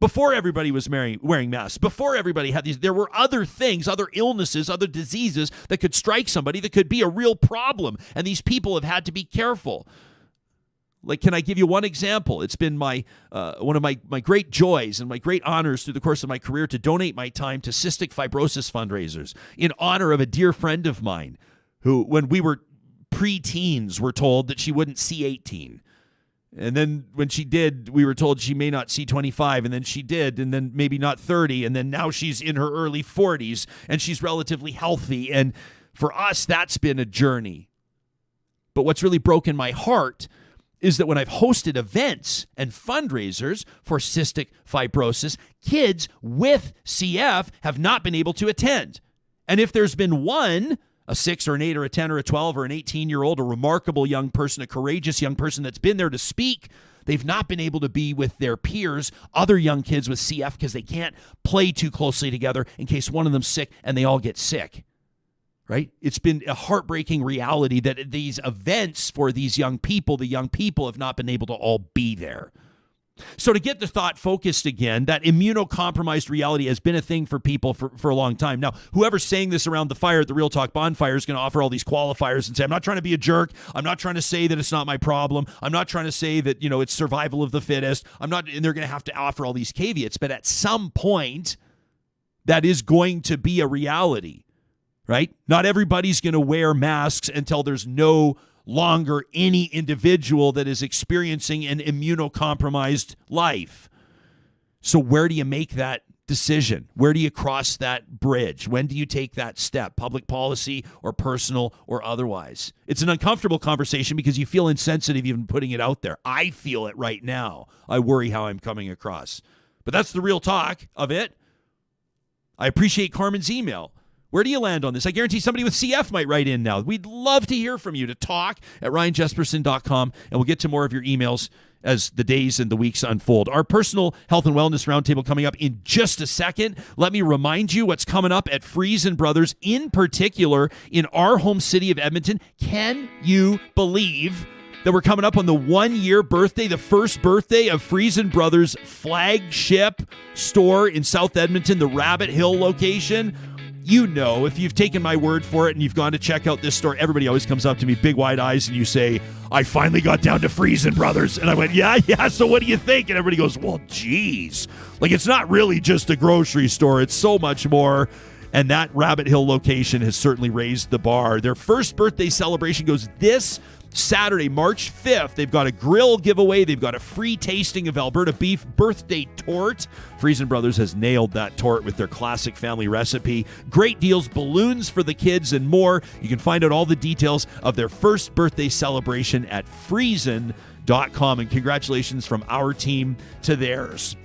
before everybody was wearing masks, before everybody had these, there were other things, other illnesses, other diseases that could strike somebody that could be a real problem. And these people have had to be careful. Can I give you one example? It's been one of my great joys and my great honors through the course of my career to donate my time to cystic fibrosis fundraisers in honor of a dear friend of mine who, when we were pre-teens, were told that she wouldn't see 18. And then when she did, we were told she may not see 25, and then she did, and then maybe not 30, and then now she's in her early 40s, and she's relatively healthy. And for us, that's been a journey. But what's really broken my heart is that when I've hosted events and fundraisers for cystic fibrosis, kids with CF have not been able to attend. And if there's been one, a 6 or an 8 or a 10 or a 12 or an 18-year-old, a remarkable young person, a courageous young person that's been there to speak, they've not been able to be with their peers, other young kids with CF, because they can't play too closely together in case one of them's sick and they all get sick, right? It's been a heartbreaking reality that these events for these young people, the young people have not been able to all be there. So to get the thought focused again, that immunocompromised reality has been a thing for people for a long time. Now, whoever's saying this around the fire at the Real Talk bonfire is going to offer all these qualifiers and say, I'm not trying to be a jerk. I'm not trying to say that it's not my problem. I'm not trying to say that, it's survival of the fittest. And they're going to have to offer all these caveats. But at some point, that is going to be a reality, right? Not everybody's going to wear masks until there's no longer any individual that is experiencing an immunocompromised life. So where do you make that decision? Where do you cross that bridge? When do you take that step? Public policy or personal or otherwise? It's an uncomfortable conversation because you feel insensitive even putting it out there. I feel it right now. I worry how I'm coming across. But that's the real talk of it. I appreciate Carmen's email. Where do you land on this? I guarantee somebody with CF might write in now. We'd love to hear from you, to talk at ryanjesperson.com, and we'll get to more of your emails as the days and the weeks unfold. Our personal health and wellness roundtable coming up in just a second. Let me remind you what's coming up at Friesen Brothers, in particular in our home city of Edmonton. Can you believe that we're coming up on the 1-year birthday, the first birthday of Friesen Brothers' flagship store in South Edmonton, the Rabbit Hill location? If you've taken my word for it and you've gone to check out this store, everybody always comes up to me, big wide eyes, and you say, I finally got down to Friesen Brothers. And I went, yeah, so what do you think? And everybody goes, well, geez. It's not really just a grocery store. It's so much more. And that Rabbit Hill location has certainly raised the bar. Their first birthday celebration goes this Saturday, March 5th. They've got a grill giveaway. They've got a free tasting of Alberta beef birthday tort. Friesen Brothers has nailed that tort with their classic family recipe. Great deals, balloons for the kids, and more. You can find out all the details of their first birthday celebration at friesen.ca. StGeekDodge.com. And congratulations from our team to theirs.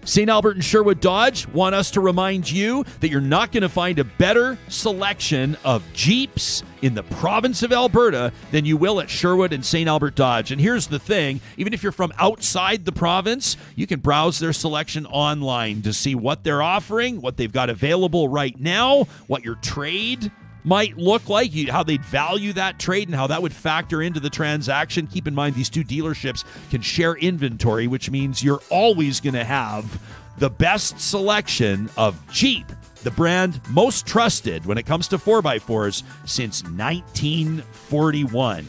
St. Albert and Sherwood Dodge want us to remind you that you're not going to find a better selection of Jeeps in the province of Alberta than you will at Sherwood and St. Albert Dodge. And here's the thing, even if you're from outside the province, you can browse their selection online to see what they're offering, what they've got available right now, what your trade might look like, how they'd value that trade and how that would factor into the transaction. Keep in mind, these two dealerships can share inventory, which means you're always going to have the best selection of Jeep, the brand most trusted when it comes to 4x4s since 1941.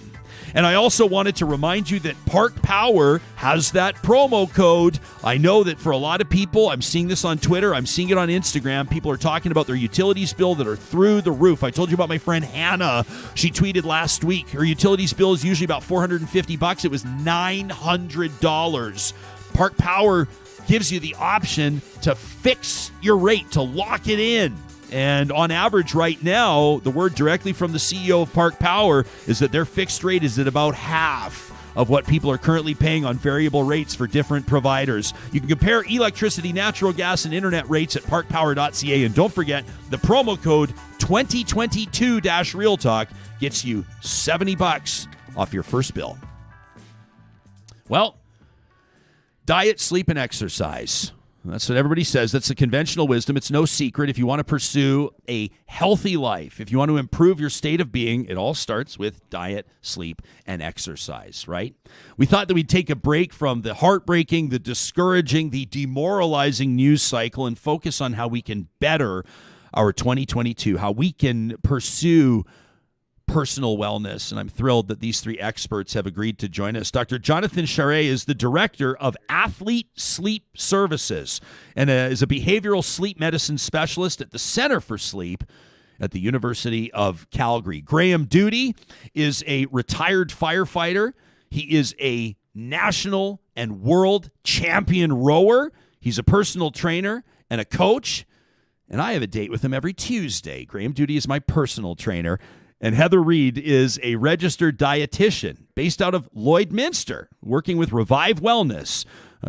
And I also wanted to remind you that Park Power has that promo code. I know that for a lot of people, I'm seeing this on Twitter, I'm seeing it on Instagram, people are talking about their utilities bill that are through the roof. I told you about my friend Hannah. She tweeted last week, her utilities bill is usually about $450. It was $900. Park Power gives you the option to fix your rate, to lock it in. And on average right now, the word directly from the CEO of Park Power is that their fixed rate is at about half of what people are currently paying on variable rates for different providers. You can compare electricity, natural gas, and internet rates at parkpower.ca. And don't forget, the promo code 2022-RealTalk gets you $70 off your first bill. Well, diet, sleep, and exercise. That's what everybody says. That's the conventional wisdom. It's no secret. If you want to pursue a healthy life, if you want to improve your state of being, it all starts with diet, sleep, and exercise, right? We thought that we'd take a break from the heartbreaking, the discouraging, the demoralizing news cycle and focus on how we can better our 2022, how we can pursue personal wellness. And I'm thrilled that these three experts have agreed to join us. Dr. Jonathan Charest is the director of Athlete Sleep Services and is a behavioral sleep medicine specialist at the Center for Sleep at the University of Calgary. Graham Doody is a retired firefighter. He is a national and world champion rower. He's a personal trainer and a coach. And I have a date with him every Tuesday. Graham Doody is my personal trainer. And Heather Reid is a registered dietitian based out of Lloydminster, working with Revive Wellness.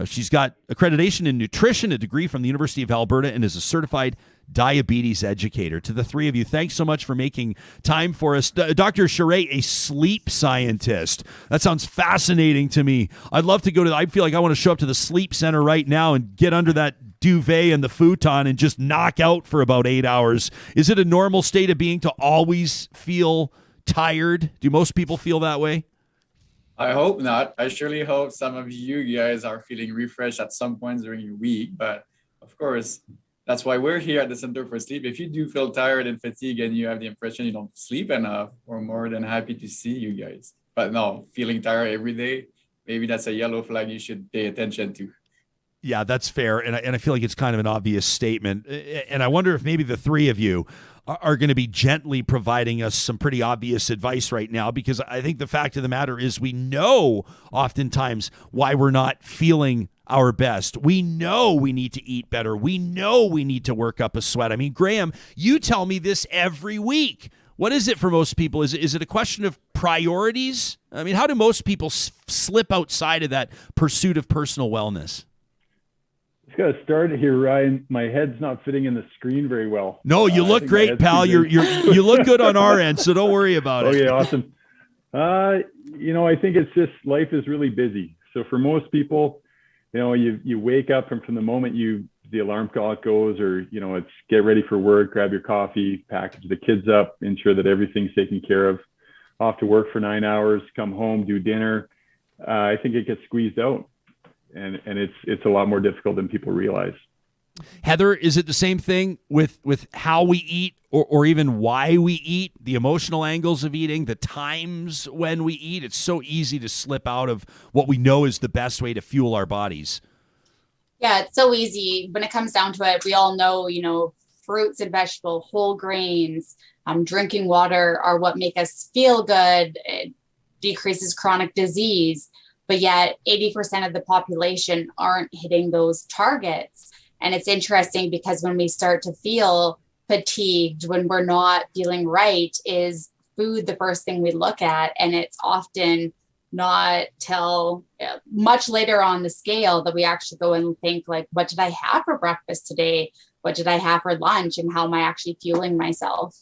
She's got accreditation in nutrition, a degree from the University of Alberta, and is a certified diabetes educator. To the three of you, thanks so much for making time for us. Dr. Charest, a sleep scientist. That sounds fascinating to me. I'd love to I feel like I want to show up to the sleep center right now and get under that duvet and the futon and just knock out for about 8 hours. Is it a normal state of being to always feel tired? Do most people feel that way? I hope not. I surely hope some of you guys are feeling refreshed at some point during your week. But of course, that's why we're here at the Center for Sleep. If you do feel tired and fatigued and you have the impression you don't sleep enough, we're more than happy to see you guys. But no, feeling tired every day, maybe that's a yellow flag you should pay attention to. Yeah, that's fair. And I feel like it's kind of an obvious statement. And I wonder if maybe the three of you are going to be gently providing us some pretty obvious advice right now, because I think the fact of the matter is we know oftentimes why we're not feeling our best. We know we need to eat better. We know we need to work up a sweat. I mean, Graham, you tell me this every week. What is it for most people? Is it a question of priorities? I mean, how do most people slip outside of that pursuit of personal wellness? Just got to start here, Ryan. My head's not fitting in the screen very well. No, you look great, pal. You look good on our end, so don't worry about it. Okay, awesome. I think it's just life is really busy. So for most people, you wake up and from the moment the alarm clock goes, or it's get ready for work, grab your coffee, package the kids up, ensure that everything's taken care of. Off to work for 9 hours, come home, do dinner. I think it gets squeezed out. And it's a lot more difficult than people realize. Heather, is it the same thing with how we eat or even why we eat, the emotional angles of eating, the times when we eat? It's so easy to slip out of what we know is the best way to fuel our bodies. Yeah, it's so easy. When it comes down to it, we all know, fruits and vegetables, whole grains, drinking water are what make us feel good. It decreases chronic disease. But yet 80% of the population aren't hitting those targets. And it's interesting because when we start to feel fatigued, when we're not feeling right, is food the first thing we look at. And it's often not till much later on the scale that we actually go and think like, what did I have for breakfast today? What did I have for lunch? And how am I actually fueling myself?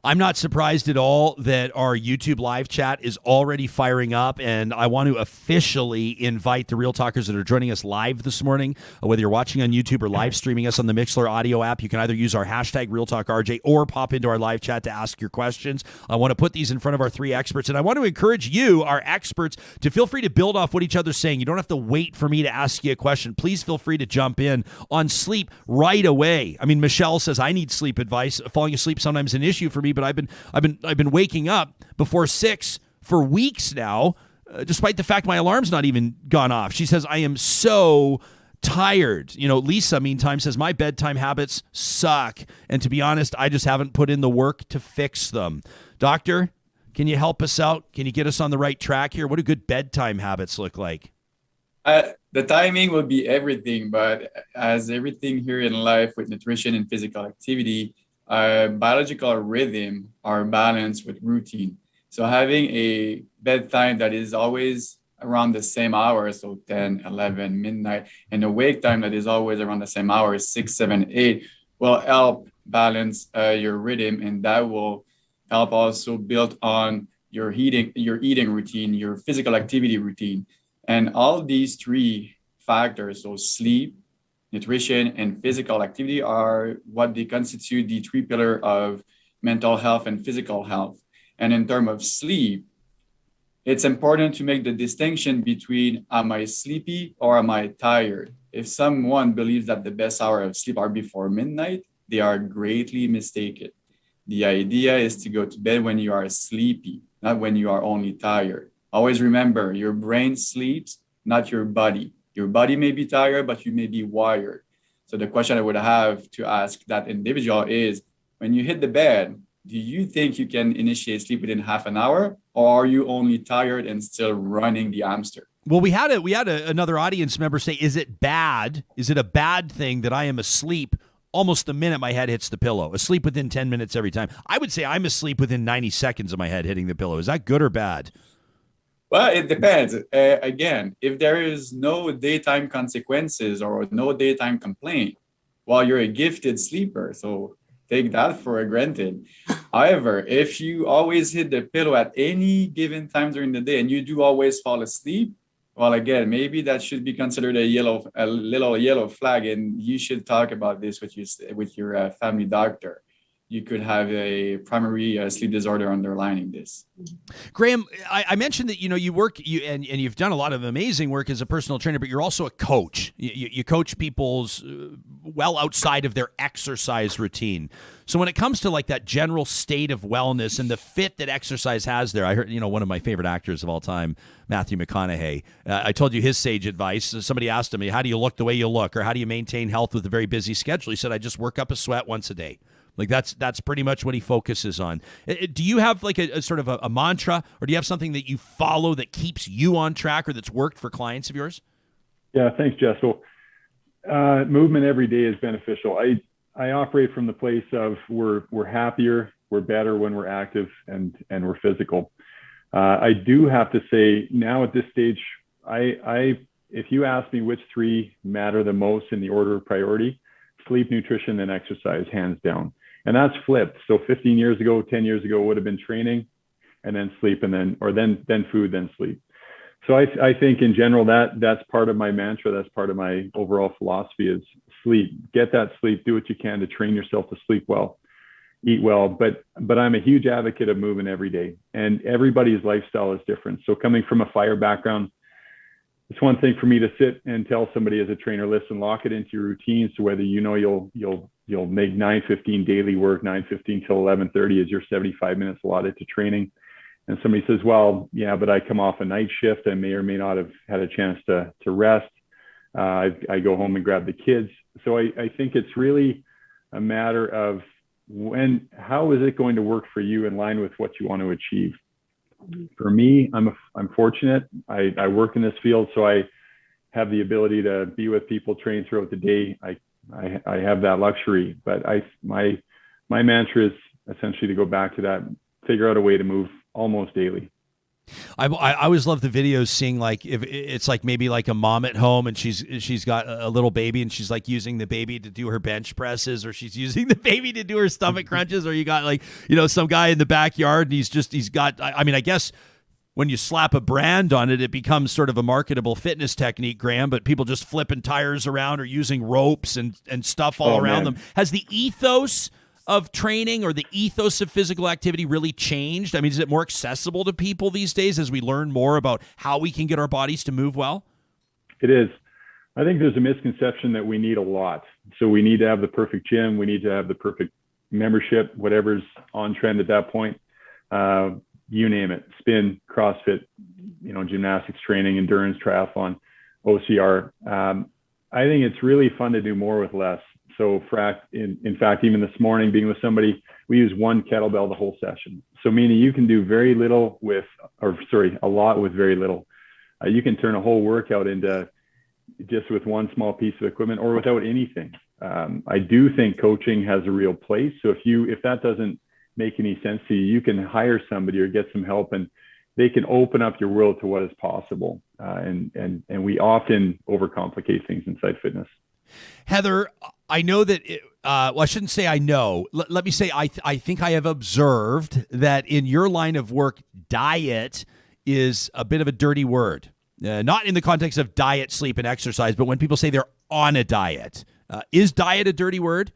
I'm not surprised at all that our YouTube live chat is already firing up, and I want to officially invite the Real Talkers that are joining us live this morning, whether you're watching on YouTube or live streaming us on the Mixlr audio app. You can either use our hashtag RealTalkRJ or pop into our live chat to ask your questions. I want to put these in front of our three experts, and I want to encourage you, our experts, to feel free to build off what each other's saying. You don't have to wait for me to ask you a question. Please feel free to jump in on sleep right away. I mean, Michelle says, I need sleep advice. Falling asleep sometimes is an issue for me, but I've been waking up before 6 for weeks now, despite the fact my alarm's not even gone off. She says, I am so tired. Lisa, meantime, says, my bedtime habits suck. And to be honest, I just haven't put in the work to fix them. Doctor, can you help us out? Can you get us on the right track here? What do good bedtime habits look like? The timing will be everything, but as everything here in life with nutrition and physical activity, biological rhythm are balanced with routine. So having a bedtime that is always around the same hour, so 10, 11, midnight, and a wake time that is always around the same hour, 6, 7, 8, will help balance your rhythm, and that will help also build on your eating routine, your physical activity routine. And all these three factors, so sleep, nutrition, and physical activity, are what they constitute the three pillars of mental health and physical health. And in terms of sleep, it's important to make the distinction between, am I sleepy or am I tired? If someone believes that the best hour of sleep are before midnight, they are greatly mistaken. The idea is to go to bed when you are sleepy, not when you are only tired. Always remember, your brain sleeps, not your body. Your body may be tired, but you may be wired. So the question I would have to ask that individual is, when you hit the bed, do you think you can initiate sleep within half an hour, or are you only tired and still running the hamster? Well, we had another audience member say, is it a bad thing that I am asleep almost the minute my head hits the pillow, asleep within 10 minutes every time? I would say I'm asleep within 90 seconds of my head hitting the pillow. Is that good or bad? Well, it depends. Again, if there is no daytime consequences or no daytime complaint, well, you're a gifted sleeper, so take that for granted. However, if you always hit the pillow at any given time during the day and you do always fall asleep, well, again, maybe that should be considered a little yellow flag, and you should talk about this with your family doctor. You could have a primary sleep disorder underlying this. Graham, I mentioned that you work and you've done a lot of amazing work as a personal trainer, but you're also a coach. You coach people's well outside of their exercise routine. So when it comes to like that general state of wellness and the fit that exercise has there, I heard one of my favorite actors of all time, Matthew McConaughey. I told you his sage advice. Somebody asked him, "How do you look the way you look, or how do you maintain health with a very busy schedule?" He said, "I just work up a sweat once a day." Like that's pretty much what he focuses on. Do you have like a sort of a mantra, or do you have something that you follow that keeps you on track or that's worked for clients of yours? Yeah, thanks, Jess. So movement every day is beneficial. I operate from the place of we're happier, we're better when we're active and we're physical. I do have to say now at this stage, if you ask me which three matter the most in the order of priority, sleep, nutrition, and exercise, hands down. And that's flipped. So 15 years ago, 10 years ago, it would have been training and then sleep and then food, then sleep. So I think in general, that's part of my mantra. That's part of my overall philosophy is sleep. Get that sleep, do what you can to train yourself to sleep well, eat well. But I'm a huge advocate of moving every day, and everybody's lifestyle is different. So coming from a fire background, it's one thing for me to sit and tell somebody as a trainer, listen, lock it into your routine. So whether you'll make 9:15 daily work, 9:15 till 11:30 is your 75 minutes allotted to training. And somebody says, well, yeah, but I come off a night shift. I may or may not have had a chance to rest. I go home and grab the kids. So I think it's really a matter of how is it going to work for you in line with what you want to achieve? For me, I'm fortunate. I work in this field, so I have the ability to be with people, train throughout the day. I have that luxury, but my mantra is essentially to go back to that, figure out a way to move almost daily. I always love the videos seeing like if it's like maybe like a mom at home and she's got a little baby and she's like using the baby to do her bench presses, or she's using the baby to do her stomach crunches, or you got like, you know, some guy in the backyard and he's got, I mean, I guess when you slap a brand on it, it becomes sort of a marketable fitness technique, Graham, but people just flipping tires around or using ropes and stuff all around them. Has the ethos of training or the ethos of physical activity really changed? I mean, is it more accessible to people these days as we learn more about how we can get our bodies to move well? It is. I think there's a misconception that we need a lot. So we need to have the perfect gym. We need to have the perfect membership, whatever's on trend at that point. You name it, spin, CrossFit, you know, gymnastics training, endurance, triathlon, OCR. I think it's really fun to do more with less. So in fact, even this morning, being with somebody, we use one kettlebell the whole session. So meaning you can do a lot with very little. You can turn a whole workout into just with one small piece of equipment or without anything. I do think coaching has a real place. So if that doesn't make any sense to you, you can hire somebody or get some help, and they can open up your world to what is possible. And we often overcomplicate things inside fitness. Heather, I know that, well, I shouldn't say I know. Let me say I think I have observed that in your line of work, diet is a bit of a dirty word. Not in the context of diet, sleep, and exercise, but when people say they're on a diet. Is diet a dirty word?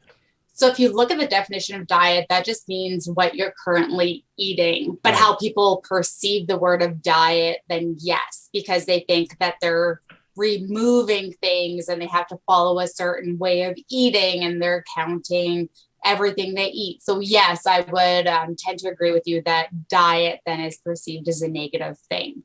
So if you look at the definition of diet, that just means what you're currently eating. But how people perceive the word of diet, then yes, because they think that they're removing things and they have to follow a certain way of eating and they're counting everything they eat. So yes, I would tend to agree with you that diet then is perceived as a negative thing.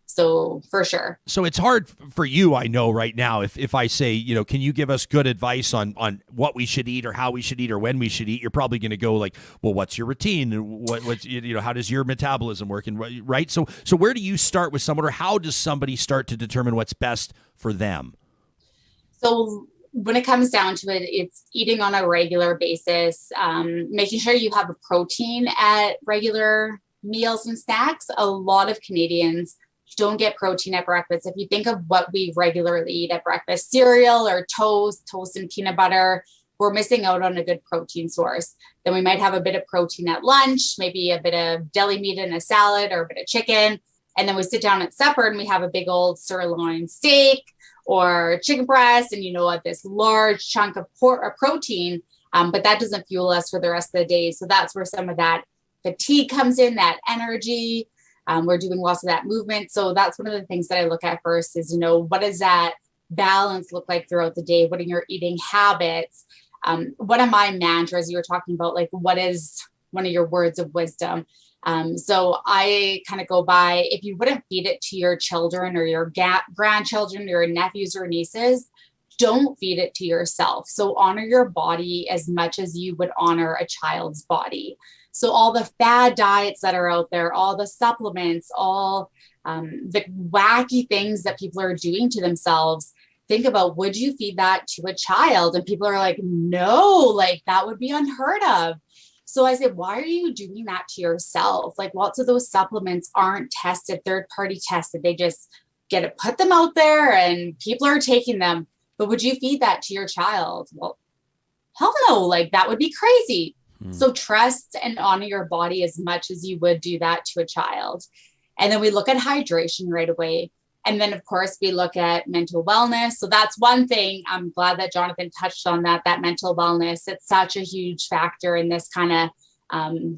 So for sure. So it's hard for you, I know right now, if I say, you know, can you give us good advice on what we should eat or how we should eat or when we should eat? You're probably going to go like, well, what's your routine? What's, you know, how does your metabolism work? And right. So where do you start with someone, or how does somebody start to determine what's best for them? So when it comes down to it, it's eating on a regular basis, making sure you have a protein at regular meals and snacks. A lot of Canadians don't get protein at breakfast. If you think of what we regularly eat at breakfast, cereal or toast and peanut butter, we're missing out on a good protein source. Then we might have a bit of protein at lunch, maybe a bit of deli meat in a salad or a bit of chicken. And then we sit down at supper and we have a big old sirloin steak or chicken breast, and you know what, this large chunk of protein, but that doesn't fuel us for the rest of the day. So that's where some of that fatigue comes in, that energy. We're doing lots of that movement. So that's one of the things that I look at first is, you know, what does that balance look like throughout the day? What are your eating habits? One of my mantras, you were talking about, like, what is one of your words of wisdom? So I kind of go by, if you wouldn't feed it to your children or your grandchildren, your nephews or nieces, don't feed it to yourself. So honor your body as much as you would honor a child's body. So all the fad diets that are out there, all the supplements, all the wacky things that people are doing to themselves, think about, would you feed that to a child? And people are like, no, like that would be unheard of. So I said, why are you doing that to yourself? Like lots of those supplements aren't tested, third-party tested. They just put them out there and people are taking them. But would you feed that to your child? Well, hell no, like that would be crazy. So trust and honor your body as much as you would do that to a child. And then we look at hydration right away. And then, of course, we look at mental wellness. So that's one thing. I'm glad that Jonathan touched on that mental wellness. It's such a huge factor in this kind of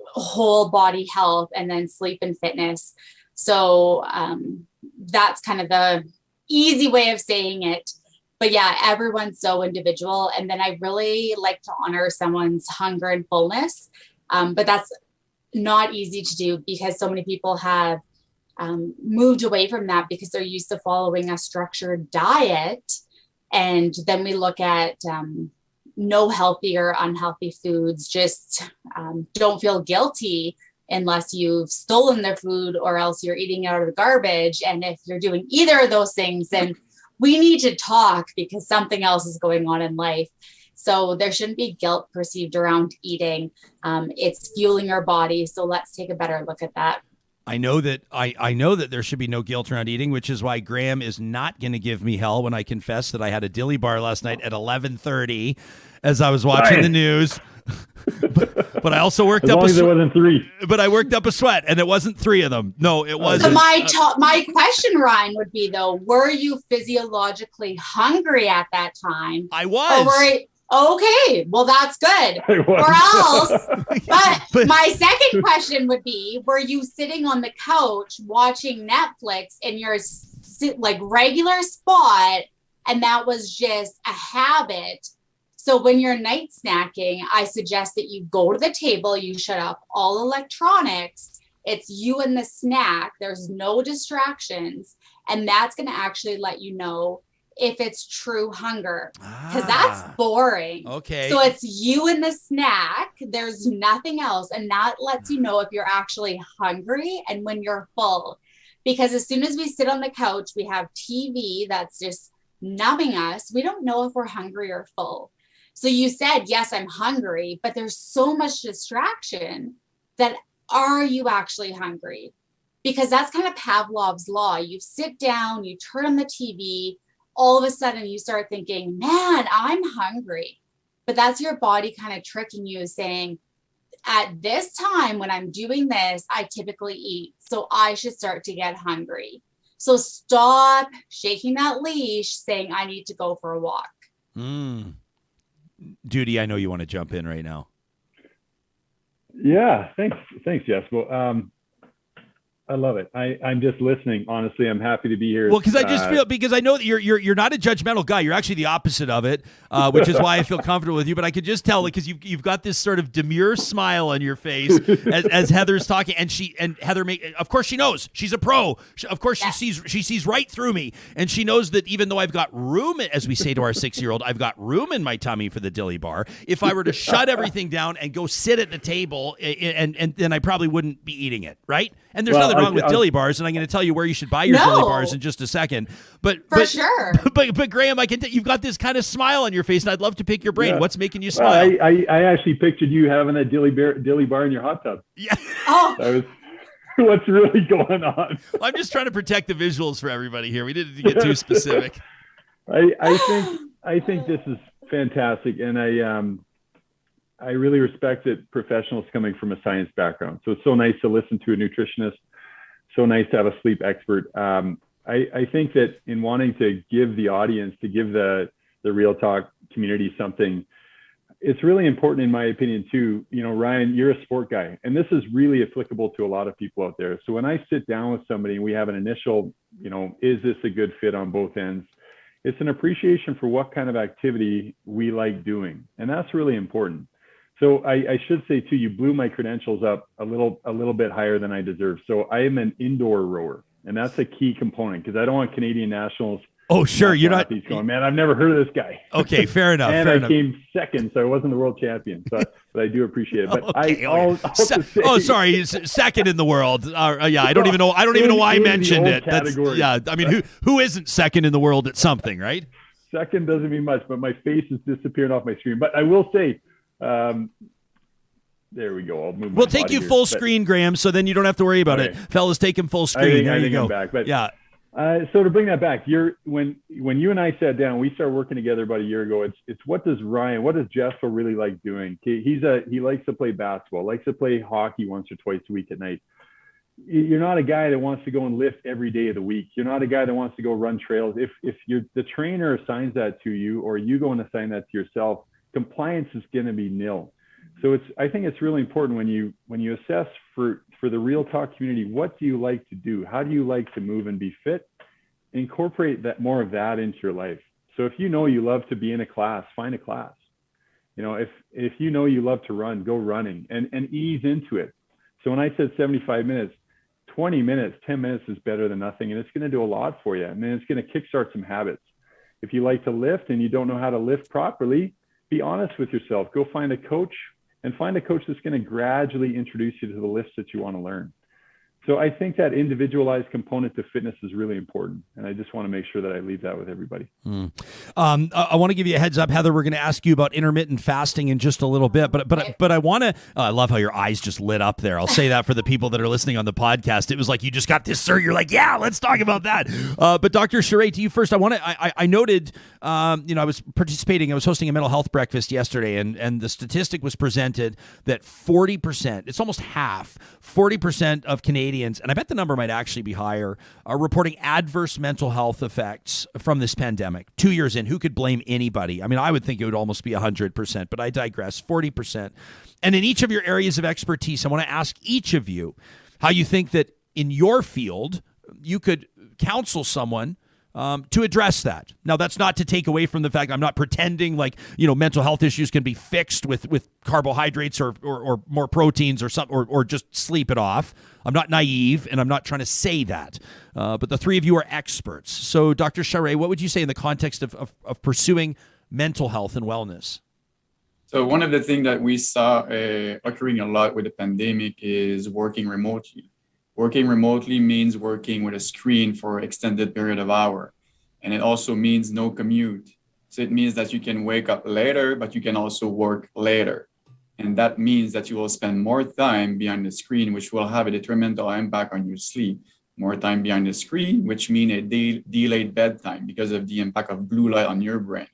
whole body health, and then sleep and fitness. So that's kind of the easy way of saying it. But yeah, everyone's so individual. And then I really like to honor someone's hunger and fullness. But that's not easy to do because so many people have moved away from that because they're used to following a structured diet. And then we look at no healthy or unhealthy foods. Just don't feel guilty unless you've stolen their food or else you're eating out of the garbage. And if you're doing either of those things, then we need to talk because something else is going on in life. So there shouldn't be guilt perceived around eating. It's fueling our body. So let's take a better look at that. I know that I know that there should be no guilt around eating, which is why Graham is not going to give me hell when I confess that I had a dilly bar last night at 11:30 as I was watching the news. but I also worked up it wasn't 3. But I worked up a sweat, and it wasn't 3 of them. No, it wasn't. So my question, Ryan, would be though: were you physiologically hungry at that time? I was. Okay, well that's good. Or else, but my second question would be: were you sitting on the couch watching Netflix in your like regular spot, and that was just a habit? So when you're night snacking, I suggest that you go to the table, you shut off all electronics. It's you and the snack. There's no distractions, and that's going to actually let you know if it's true hunger, because that's boring. Okay. So it's you and the snack. There's nothing else. And that lets you know if you're actually hungry and when you're full. Because as soon as we sit on the couch, we have TV that's just numbing us. We don't know if we're hungry or full. So you said, yes, I'm hungry, but there's so much distraction that are you actually hungry? Because that's kind of Pavlov's law. You sit down, you turn on the TV, all of a sudden you start thinking, man, I'm hungry. But that's your body kind of tricking you, saying, at this time when I'm doing this, I typically eat. So I should start to get hungry. So stop shaking that leash saying I need to go for a walk. Doody, I know you want to jump in right now. Yeah, thanks, Jess. Well, I love it. I'm just listening. Honestly, I'm happy to be here. Well, because I just feel, because I know that you're not a judgmental guy. You're actually the opposite of it, which is why I feel comfortable with you. But I could just tell, because you've got this sort of demure smile on your face as Heather's talking, and Heather, of course, she knows she's a pro. Of course, she sees right through me, and she knows that even though I've got room, as we say to our 6-year-old, I've got room in my tummy for the dilly bar. If I were to shut everything down and go sit at the table, and then I probably wouldn't be eating it, right? And there's nothing wrong with dilly bars, and I'm going to tell you where you should buy your dilly bars in just a second. But sure. But Graham, I can you've got this kind of smile on your face, and I'd love to pick your brain. Yeah. What's making you smile? Well, I actually pictured you having a dilly bar in your hot tub. Yeah. Oh. What's really going on? Well, I'm just trying to protect the visuals for everybody here. We didn't get too specific. I think this is fantastic, and I really respect that professionals coming from a science background. So it's so nice to listen to a nutritionist, so nice to have a sleep expert. I think that in wanting to give the audience, to give the Real Talk community something, it's really important, in my opinion, too. You know, Ryan, you're a sport guy, and this is really applicable to a lot of people out there. So when I sit down with somebody and we have an initial, is this a good fit on both ends? It's an appreciation for what kind of activity we like doing. And that's really important. So I should say too, you blew my credentials up a little bit higher than I deserve. So I am an indoor rower, and that's a key component, because I don't want Canadian nationals. Oh, sure. You're not going, man, I've never heard of this guy. Okay, fair enough. And I came second, so I wasn't the world champion. But I do appreciate it. But sorry, second in the world. Yeah, I don't even know why I mentioned it. I mean, who isn't second in the world at something, right? Second doesn't mean much, but my face is disappearing off my screen. But I will say, there we go. We'll take you full screen, Graham, so then you don't have to worry about it. Fellas, take him full screen. There you go. I'm back, but yeah. So to bring that back, when you and I sat down, we started working together about a year ago. It's what does Jeff really like doing? He likes to play basketball, likes to play hockey once or twice a week at night. You're not a guy that wants to go and lift every day of the week. You're not a guy that wants to go run trails. If the trainer assigns that to you, or you go and assign that to yourself, compliance is going to be nil. So I think it's really important when you assess for the Real Talk community, what do you like to do? How do you like to move and be fit? Incorporate more of that into your life. So if you know you love to be in a class, find a class. If you know you love to run, go running and ease into it. So when I said 75 minutes, 20 minutes, 10 minutes is better than nothing, and it's going to do a lot for you. And then it's going to kickstart some habits. If you like to lift and you don't know how to lift properly, be honest with yourself. Go find a coach, and find a coach that's going to gradually introduce you to the lifts that you want to learn. So I think that individualized component to fitness is really important. And I just want to make sure that I leave that with everybody. I want to give you a heads up, Heather. We're going to ask you about intermittent fasting in just a little bit. But I want to, I love how your eyes just lit up there. I'll say that for the people that are listening on the podcast. It was like, you just got this, sir. You're like, yeah, let's talk about that. But Dr. Charest, to you first. I noted, I was hosting a mental health breakfast yesterday, and the statistic was presented that 40%, it's almost half, 40% of Canadians, and I bet the number might actually be higher, are reporting adverse mental health effects from this pandemic. 2 years in, who could blame anybody? I mean, I would think it would almost be 100%, but I digress, 40%. And in each of your areas of expertise, I want to ask each of you how you think that in your field, you could counsel someone to address that. Now, that's not to take away from the fact I'm not pretending like, mental health issues can be fixed with carbohydrates or more proteins or something, or just sleep it off. I'm not naive, and I'm not trying to say that. But the three of you are experts. So, Dr. Charest, what would you say in the context of pursuing mental health and wellness? So one of the things that we saw occurring a lot with the pandemic is working remotely. Working remotely means working with a screen for an extended period of hours. And it also means no commute. So it means that you can wake up later, but you can also work later. And that means that you will spend more time behind the screen, which will have a detrimental impact on your sleep. More time behind the screen, which means a delayed bedtime because of the impact of blue light on your brain.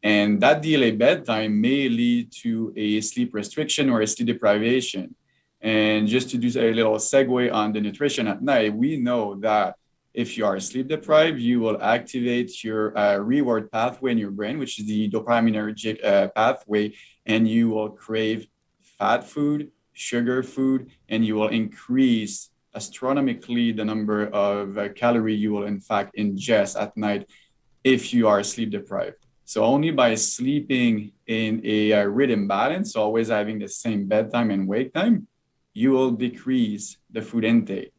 And that delayed bedtime may lead to a sleep restriction or a sleep deprivation. And just to do a little segue on the nutrition at night, we know that if you are sleep deprived, you will activate your reward pathway in your brain, which is the dopaminergic pathway, and you will crave fat food, sugar food, and you will increase astronomically the number of calories you will in fact ingest at night if you are sleep deprived. So only by sleeping in a rhythm balance, so always having the same bedtime and wake time, you will decrease the food intake.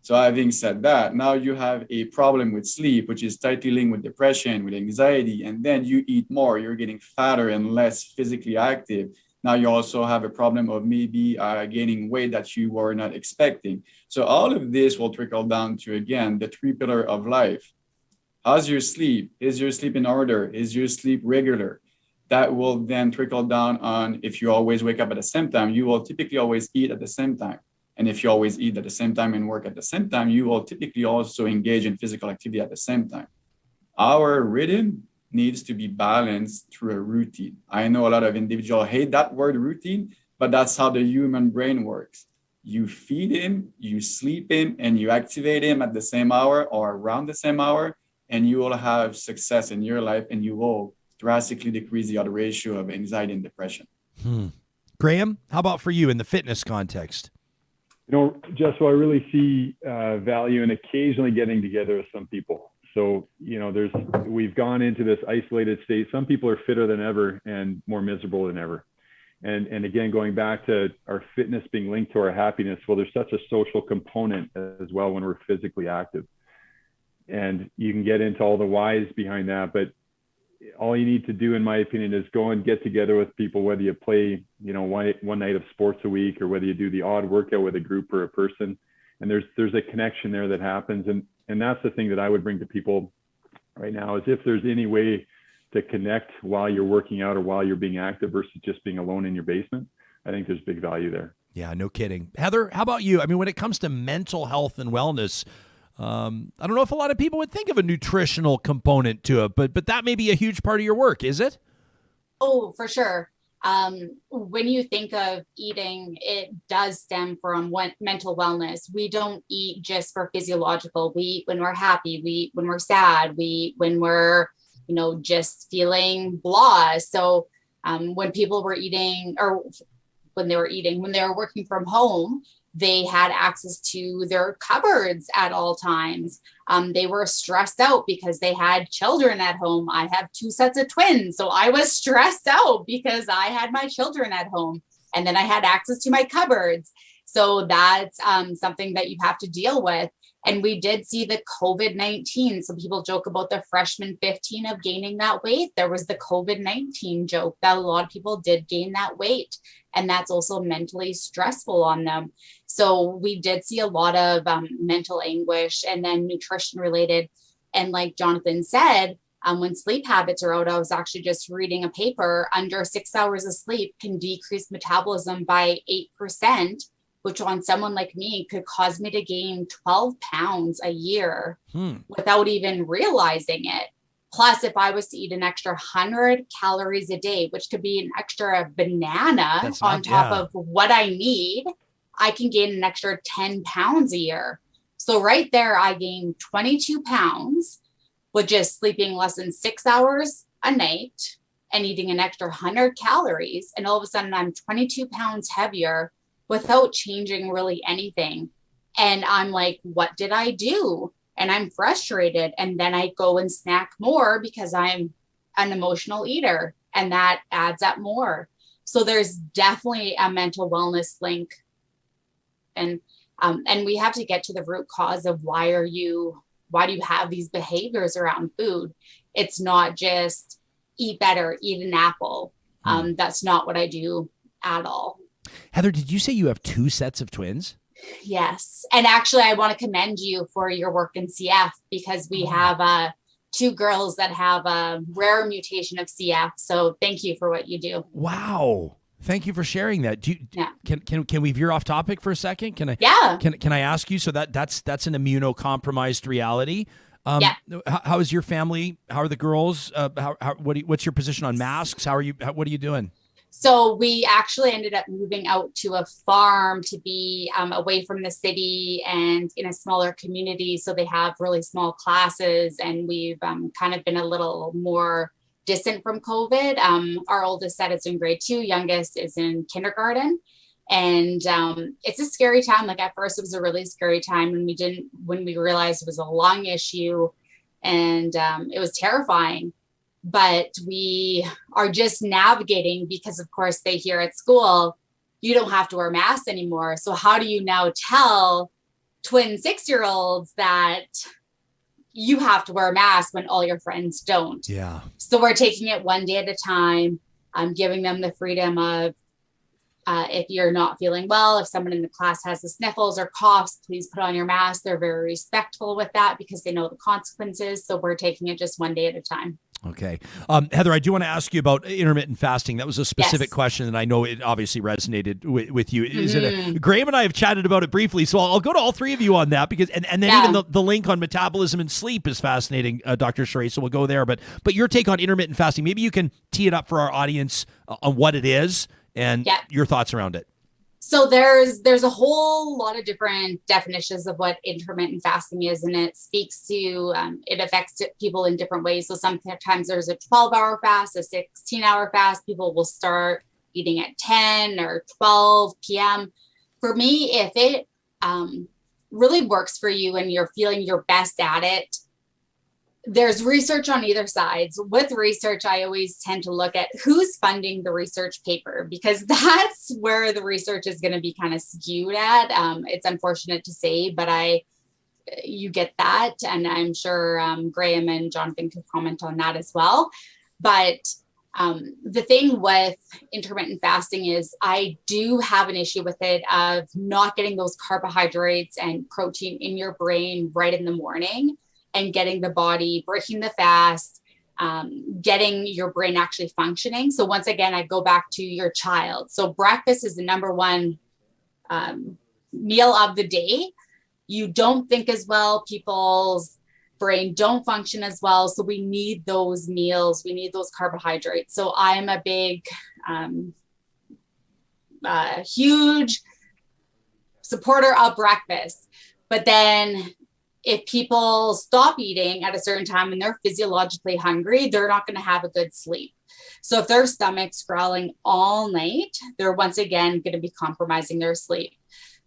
So having said that, now you have a problem with sleep, which is tightly linked with depression, with anxiety, and then you eat more, you're getting fatter and less physically active. Now you also have a problem of maybe gaining weight that you were not expecting. So all of this will trickle down to, again, the three pillars of life. How's your sleep? Is your sleep in order? Is your sleep regular? That will then trickle down on, if you always wake up at the same time, you will typically always eat at the same time. And if you always eat at the same time and work at the same time, you will typically also engage in physical activity at the same time. Our rhythm needs to be balanced through a routine. I know a lot of individuals hate that word routine, but that's how the human brain works. You feed him, you sleep him, and you activate him at the same hour or around the same hour, and you will have success in your life, and you will drastically decrease the odds ratio of anxiety and depression. Graham, how about for you in the fitness context? Jess, I really see value in occasionally getting together with some people. So, we've gone into this isolated state. Some people are fitter than ever and more miserable than ever. And again, going back to our fitness being linked to our happiness, well, there's such a social component as well when we're physically active. And you can get into all the whys behind that, but all you need to do, in my opinion, is go and get together with people, whether you play, one night of sports a week, or whether you do the odd workout with a group or a person. And there's a connection there that happens. And that's the thing that I would bring to people right now, is if there's any way to connect while you're working out or while you're being active versus just being alone in your basement, I think there's big value there. Yeah, no kidding. Heather, how about you? I mean, when it comes to mental health and wellness, I don't know if a lot of people would think of a nutritional component to it, but that may be a huge part of your work, is it? Oh, for sure. When you think of eating, it does stem from mental wellness. We don't eat just for physiological. We eat when we're happy. We eat when we're sad. We eat when we're, just feeling blah. So when people were eating, or when they were working from home, they had access to their cupboards at all times. They were stressed out because they had children at home. I have 2 sets of twins, so I was stressed out because I had my children at home, and then I had access to my cupboards. So that's something that you have to deal with. And we did see the COVID-19. Some people joke about the freshman 15 of gaining that weight. There was the COVID-19 joke that a lot of people did gain that weight. And that's also mentally stressful on them. So we did see a lot of mental anguish, and then nutrition related. And like Jonathan said, when sleep habits are out, I was actually just reading a paper, under 6 hours of sleep can decrease metabolism by 8%, which on someone like me could cause me to gain 12 pounds a year without even realizing it. Plus, if I was to eat an extra 100 calories a day, which could be an extra banana on top of what I need, I can gain an extra 10 pounds a year. So right there, I gained 22 pounds with just sleeping less than 6 hours a night and eating an extra 100 calories. And all of a sudden, I'm 22 pounds heavier without changing really anything. And I'm like, what did I do? And I'm frustrated. And then I go and snack more because I'm an emotional eater, and that adds up more. So there's definitely a mental wellness link. And we have to get to the root cause of why do you have these behaviors around food? It's not just eat better, eat an apple. That's not what I do at all. Heather, did you say you have 2 sets of twins? Yes. And actually, I want to commend you for your work in CF, because we have 2 girls that have a rare mutation of CF. So thank you for what you do. Wow. Thank you for sharing that. Can we veer off topic for a second? Can I? Yeah. Can I ask you? So that's an immunocompromised reality. Yeah. How is your family? How are the girls? What's your position on masks? How are you? What are you doing? So we actually ended up moving out to a farm to be away from the city and in a smaller community. So they have really small classes, and we've kind of been a little more distant from COVID. Our oldest set is in grade 2, youngest is in kindergarten. And it's a scary time. Like at first it was a really scary time when we realized it was a lung issue, and it was terrifying. But we are just navigating, because of course they hear at school, you don't have to wear masks anymore. So how do you now tell twin 6-year-olds that you have to wear a mask when all your friends don't? Yeah. So we're taking it one day at a time. I'm giving them the freedom of, if you're not feeling well, if someone in the class has the sniffles or coughs, please put on your mask. They're very respectful with that because they know the consequences. So we're taking it just one day at a time. Okay. Heather, I do want to ask you about intermittent fasting. That was a specific question, and I know it obviously resonated with you. Is it Graham and I have chatted about it briefly, so I'll go to all 3 of you on that, because and then even the link on metabolism and sleep is fascinating, Dr. Charest, so we'll go there. But your take on intermittent fasting, maybe you can tee it up for our audience on what it is and your thoughts around it. So there's a whole lot of different definitions of what intermittent fasting is, and it speaks to, it affects people in different ways. So sometimes there's a 12-hour fast, a 16-hour fast. People will start eating at 10 or 12 p.m. For me, if it really works for you and you're feeling your best at it, there's research on either sides. With research, I always tend to look at who's funding the research paper, because that's where the research is going to be kind of skewed at. It's unfortunate to say, but you get that. And I'm sure Graham and Jonathan could comment on that as well. But the thing with intermittent fasting is I do have an issue with it of not getting those carbohydrates and protein in your brain right in the morning, and getting the body, breaking the fast, getting your brain actually functioning. So once again, I go back to your child. So breakfast is the number one meal of the day. You don't think as well. People's brain don't function as well. So we need those meals. We need those carbohydrates. So I'm a big, huge supporter of breakfast. But then if people stop eating at a certain time and they're physiologically hungry, they're not going to have a good sleep. So if their stomach's growling all night, they're once again going to be compromising their sleep.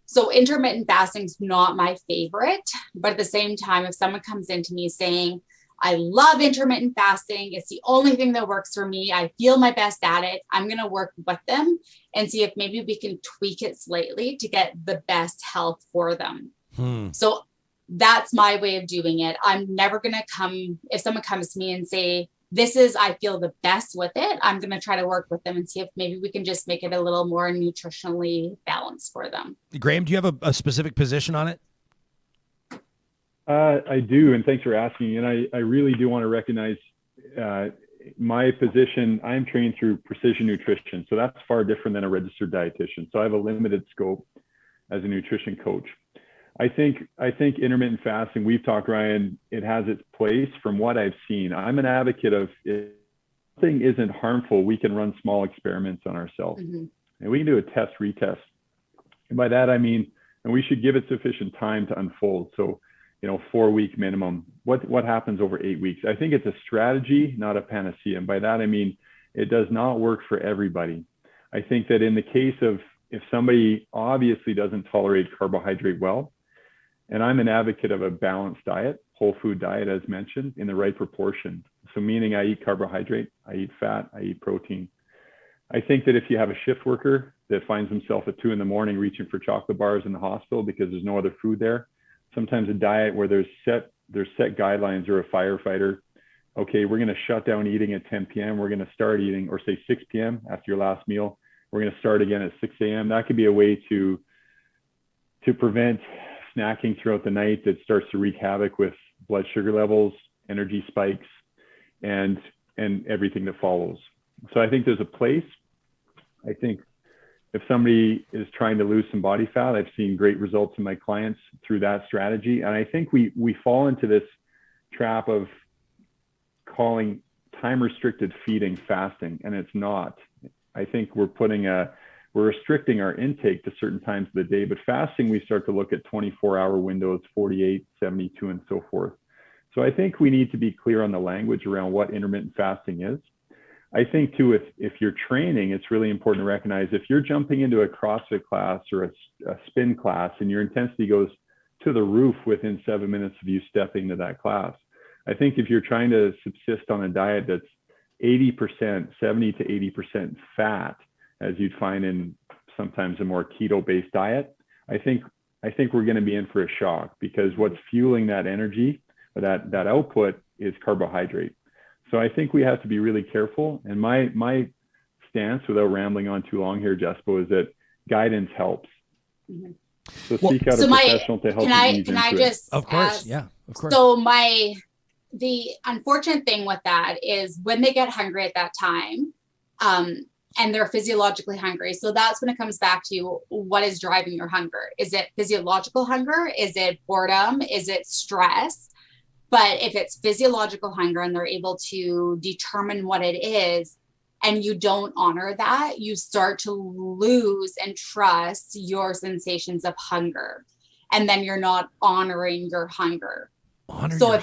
So intermittent fasting is not my favorite, but at the same time, if someone comes into me saying, I love intermittent fasting, it's the only thing that works for me, I feel my best at it, I'm going to work with them and see if maybe we can tweak it slightly to get the best health for them. So that's my way of doing it. I'm never going to come, if someone comes to me and say, I feel the best with it, I'm going to try to work with them and see if maybe we can just make it a little more nutritionally balanced for them. Graham, do you have a specific position on it? I do, and thanks for asking. And I really do want to recognize my position. I'm trained through precision nutrition, so that's far different than a registered dietitian. So I have a limited scope as a nutrition coach. I think intermittent fasting, we've talked, Ryan, it has its place from what I've seen. I'm an advocate of, if something isn't harmful, we can run small experiments on ourselves. Mm-hmm. And we can do a test, retest. And by that, I mean, and we should give it sufficient time to unfold. So, 4-week minimum. What happens over 8 weeks? I think it's a strategy, not a panacea. And by that, I mean, it does not work for everybody. I think that in the case of, if somebody obviously doesn't tolerate carbohydrate well, and I'm an advocate of a balanced diet, whole food diet, as mentioned, in the right proportion. So meaning I eat carbohydrate, I eat fat, I eat protein. I think that if you have a shift worker that finds himself at 2 a.m. reaching for chocolate bars in the hospital because there's no other food there, sometimes a diet where there's set guidelines, or a firefighter, okay, we're going to shut down eating at 10 p.m. We're going to start eating, or say 6 p.m. after your last meal. We're going to start again at 6 a.m. That could be a way to prevent snacking throughout the night that starts to wreak havoc with blood sugar levels, energy spikes, and everything that follows. So I think there's a place. I think if somebody is trying to lose some body fat, I've seen great results in my clients through that strategy. And I think we fall into this trap of calling time restricted feeding fasting, and it's not. I think we're restricting our intake to certain times of the day, but fasting, we start to look at 24-hour windows, 48, 72, and so forth. So I think we need to be clear on the language around what intermittent fasting is. I think too, if you're training, it's really important to recognize if you're jumping into a CrossFit class or a spin class and your intensity goes to the roof within 7 minutes of you stepping into that class. I think if you're trying to subsist on a diet that's 80%, 70 to 80% fat, as you'd find in sometimes a more keto-based diet, I think we're going to be in for a shock, because what's fueling that energy or that output is carbohydrate. So I think we have to be really careful. And my stance, without rambling on too long here, Jespo, is that guidance helps. Mm-hmm. So seek out a professional to help you ease into it. Of course, yeah, of course. So the unfortunate thing with that is when they get hungry at that time, and they're physiologically hungry. So that's when it comes back to what is driving your hunger. Is it physiological hunger? Is it boredom? Is it stress? But if it's physiological hunger and they're able to determine what it is, and you don't honor that, you start to lose and trust your sensations of hunger. And then you're not honoring your hunger. So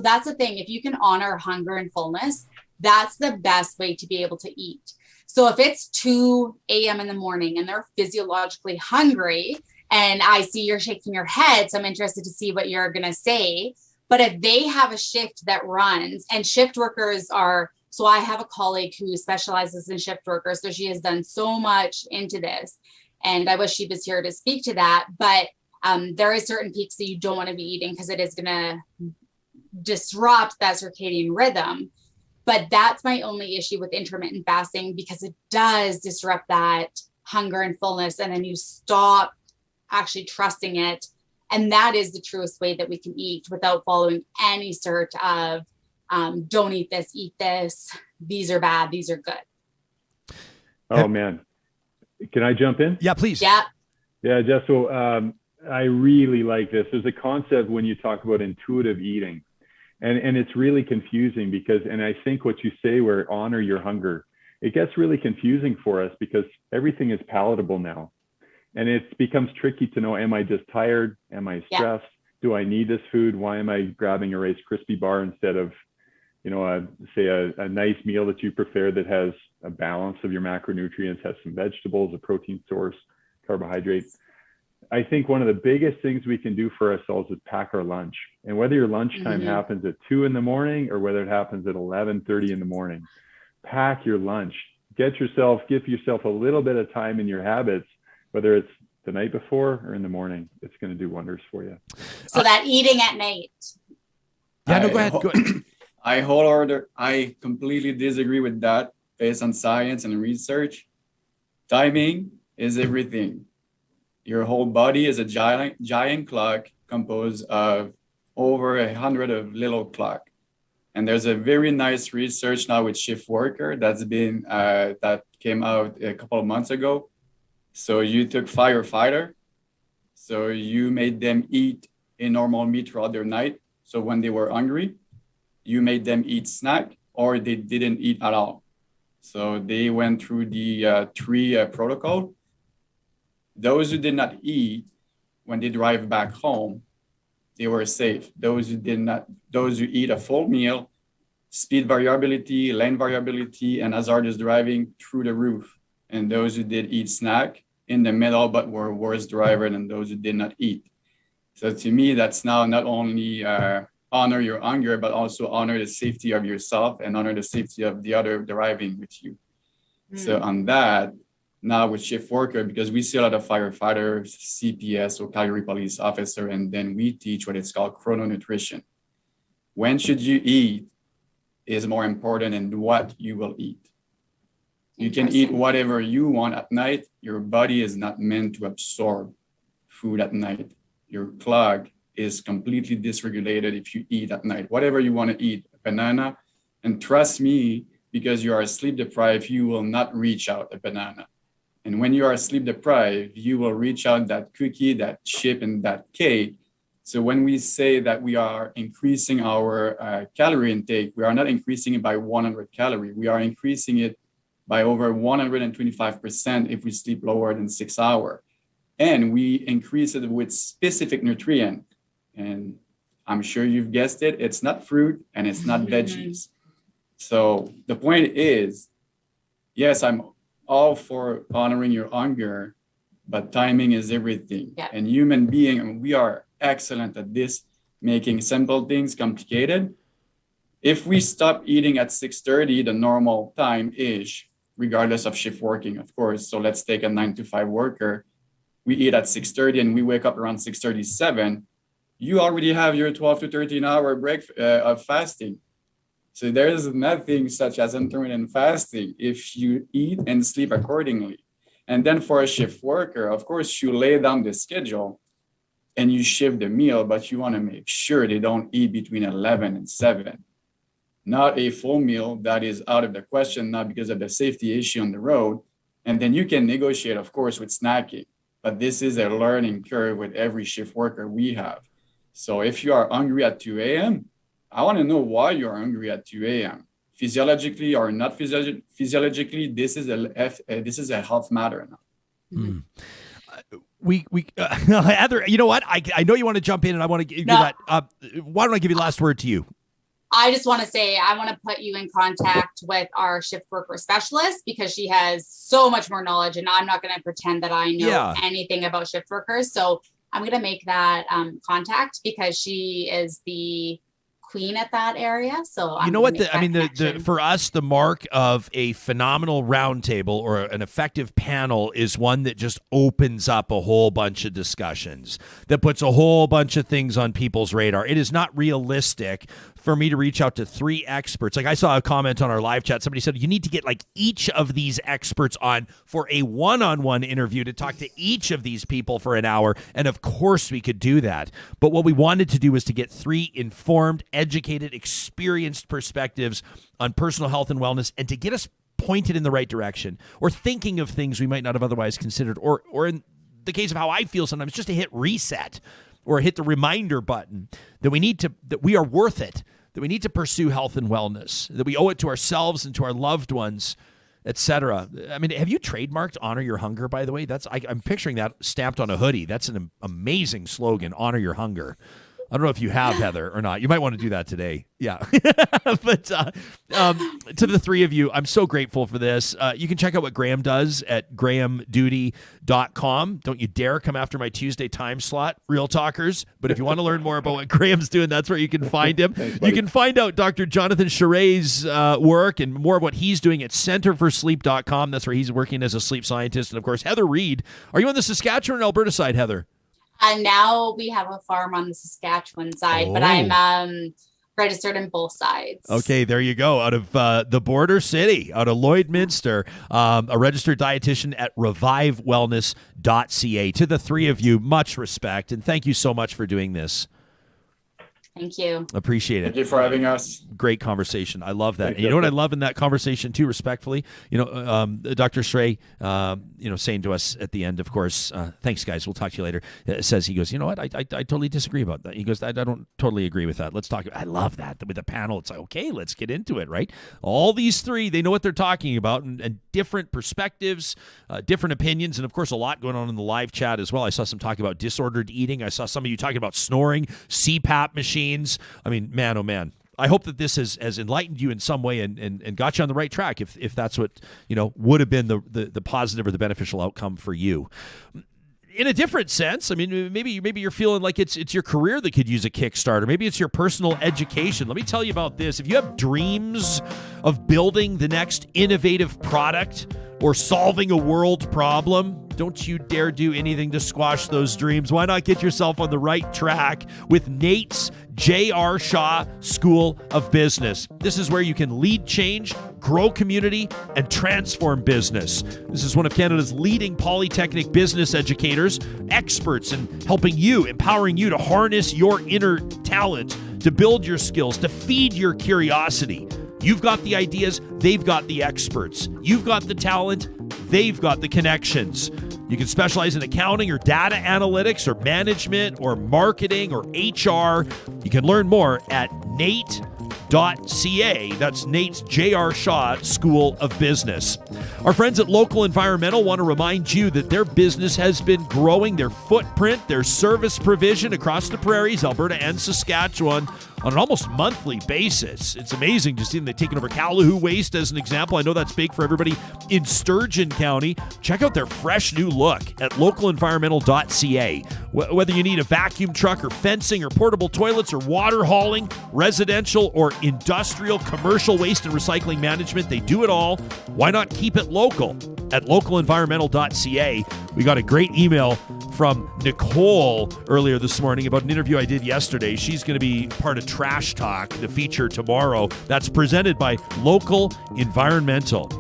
that's the thing. If you can honor hunger and fullness, that's the best way to be able to eat. So if it's 2 a.m. in the morning and they're physiologically hungry, and I see you're shaking your head, so I'm interested to see what you're going to say. But if they have a shift that runs, and shift workers so I have a colleague who specializes in shift workers. So she has done so much into this, and I wish she was here to speak to that. But there are certain peaks that you don't want to be eating because it is going to disrupt that circadian rhythm. But that's my only issue with intermittent fasting, because it does disrupt that hunger and fullness. And then you stop actually trusting it. And that is the truest way that we can eat without following any sort of don't eat this, these are bad, these are good. Oh man, can I jump in? Yeah, please. Yeah, Jess, so I really like this. There's a concept when you talk about intuitive eating, and it's really confusing because, and I think what you say where honor your hunger, it gets really confusing for us because everything is palatable now. And it becomes tricky to know, am I just tired? Am I stressed? Yeah. Do I need this food? Why am I grabbing a Rice Krispie bar instead of, a nice meal that you prepare that has a balance of your macronutrients, has some vegetables, a protein source, carbohydrates. I think one of the biggest things we can do for ourselves is pack our lunch. And whether your lunchtime happens at 2 a.m. or whether it happens at 11:30 in the morning, pack your lunch. Give yourself a little bit of time in your habits, whether it's the night before or in the morning, it's going to do wonders for you. So that eating at night. Yeah, no, go ahead. Go ahead. I completely disagree with that based on science and research. Timing is everything. Your whole body is a giant clock composed of over 100 of little clock. And there's a very nice research now with shift worker that came out a couple of months ago. So you took firefighter, so you made them eat a normal meal throughout their night. So when they were hungry, you made them eat snack, or they didn't eat at all. So they went through the three protocol. Those who did not eat, when they drive back home, they were safe. Those who eat a full meal, speed variability, lane variability, and hazardous driving through the roof. And those who did eat snack in the middle, but were worse driver than those who did not eat. So to me, that's now not only honor your hunger, but also honor the safety of yourself and honor the safety of the other driving with you. So on that, now with shift worker, because we see a lot of firefighters, CPS, or Calgary police officer, and then we teach what it's called chrononutrition. When should you eat is more important than what you will eat. You can eat whatever you want at night. Your body is not meant to absorb food at night. Your clock is completely dysregulated if you eat at night. Whatever you want to eat, a banana, and trust me, because you are sleep deprived, you will not reach out a banana. And when you are sleep deprived, you will reach out that cookie, that chip, and that cake. So when we say that we are increasing our calorie intake, we are not increasing it by 100 calories. We are increasing it by over 125% if we sleep lower than 6 hours. And we increase it with specific nutrient. And I'm sure you've guessed it, it's not fruit and it's not veggies. So the point is, yes, I'm all for honoring your hunger, but timing is everything. Yeah. And human being, I mean, we are excellent at this, making simple things complicated. If we stop eating at 6:30, the normal time-ish, regardless of shift working, of course. So let's take a 9-to-5 worker. We eat at 6:30 and we wake up around 6:37. You already have your 12 to 13 hour break of fasting. So there is nothing such as intermittent fasting if you eat and sleep accordingly. And then for a shift worker, of course, you lay down the schedule and you shift the meal, but you want to make sure they don't eat between 11 and 7. Not a full meal, that is out of the question, not because of the safety issue on the road. And then you can negotiate, of course, with snacking. But this is a learning curve with every shift worker we have. So if you are hungry at 2 a.m., I want to know why you're hungry at 2 a.m. Physiologically or not physiologically, this is a health matter now. Heather, you know what? I know you want to jump in, and I want to give you that. Why don't I give you the last word to you? I just want to say I want to put you in contact with our shift worker specialist because she has so much more knowledge, and I'm not going to pretend that I know anything about shift workers. So I'm going to make that contact because she is the queen at that area. So you know what? For us, the mark of a phenomenal roundtable or an effective panel is one that just opens up a whole bunch of discussions, that puts a whole bunch of things on people's radar. It is not realistic for me to reach out to 3 experts. Like I saw a comment on our live chat. Somebody said, you need to get like each of these experts on for a one-on-one interview to talk to each of these people for an hour. And of course we could do that. But what we wanted to do was to get 3 informed, educated, experienced perspectives on personal health and wellness, and to get us pointed in the right direction or thinking of things we might not have otherwise considered, or in the case of how I feel sometimes, just to hit reset or hit the reminder button that we are worth it, that we need to pursue health and wellness, that we owe it to ourselves and to our loved ones, etc. I mean, have you trademarked Honor Your Hunger, by the way? I'm picturing that stamped on a hoodie. That's an amazing slogan, Honor Your Hunger. I don't know if you have, Heather, or not. You might want to do that today. Yeah. But to the three of you, I'm so grateful for this. You can check out what Graham does at grahamdoody.com. Don't you dare come after my Tuesday time slot, Real Talkers. But if you want to learn more about what Graham's doing, that's where you can find him. Thanks, you can find out Dr. Jonathan Charest's work and more of what he's doing at centerforsleep.com. That's where he's working as a sleep scientist. And, of course, Heather Reid. Are you on the Saskatchewan or Alberta side, Heather? Now we have a farm on the Saskatchewan side, but I'm registered in both sides. Okay, there you go. Out of the border city, out of Lloydminster, a registered dietitian at revivewellness.ca. To the three of you, much respect, and thank you so much for doing this. Thank you. Appreciate it. Thank you for having us. Great conversation. I love that. And you know what I love in that conversation too, respectfully? Dr. Shrey, saying to us at the end, of course, thanks guys, we'll talk to you later. Says, he goes, you know what? I totally disagree about that. He goes, I don't totally agree with that. Let's talk. I love that. With the panel, it's like, okay, let's get into it, right? All these three, they know what they're talking about and different perspectives, different opinions, and of course, a lot going on in the live chat as well. I saw some talk about disordered eating. I saw some of you talking about snoring, CPAP machines. I mean, man, oh man. I hope that this has enlightened you in some way and got you on the right track if that's what, would have been the positive or the beneficial outcome for you. In a different sense, I mean, maybe you're feeling like it's your career that could use a kickstarter. Maybe it's your personal education. Let me tell you about this. If you have dreams of building the next innovative product or solving a world problem, don't you dare do anything to squash those dreams. Why not get yourself on the right track with Nate's J.R. Shaw School of Business? This is where you can lead change, grow community, and transform business. This is one of Canada's leading polytechnic business educators, experts in helping you, empowering you to harness your inner talent, to build your skills, to feed your curiosity. You've got the ideas, they've got the experts. You've got the talent, they've got the connections. You can specialize in accounting or data analytics or management or marketing or HR. You can learn more at nate.ca. That's Nate's J.R. Shaw School of Business. Our friends at Local Environmental want to remind you that their business has been growing their footprint, their service provision across the prairies, Alberta and Saskatchewan, on an almost monthly basis. It's amazing to see them. They've taken over Calahoo Waste as an example. I know that's big for everybody in Sturgeon County. Check out their fresh new look at localenvironmental.ca. Whether you need a vacuum truck or fencing or portable toilets or water hauling, residential or industrial, commercial waste and recycling management, they do it all. Why not keep it local at localenvironmental.ca? We got a great email from Nicole earlier this morning about an interview I did yesterday. She's going to be part of Trash Talk, the feature tomorrow. That's presented by Local Environmental.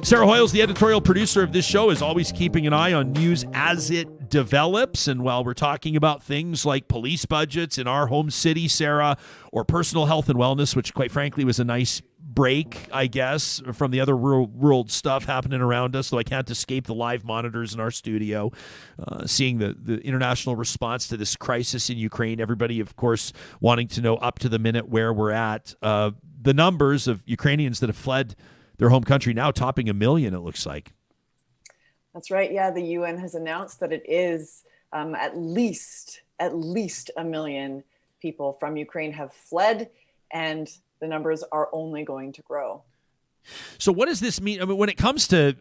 Sarah Hoyle's the editorial producer of this show, is always keeping an eye on news as it develops. And while we're talking about things like police budgets in our home city, Sarah, or personal health and wellness, which quite frankly was a nice break, I guess, from the other world stuff happening around us, though I can't escape the live monitors in our studio, seeing the international response to this crisis in Ukraine. Everybody, of course, wanting to know up to the minute where we're at. The numbers of Ukrainians that have fled their home country now topping 1 million, it looks like. That's right. Yeah, the UN has announced that it is at least 1 million people from Ukraine have fled, and the numbers are only going to grow. So what does this mean? I mean, when it comes to,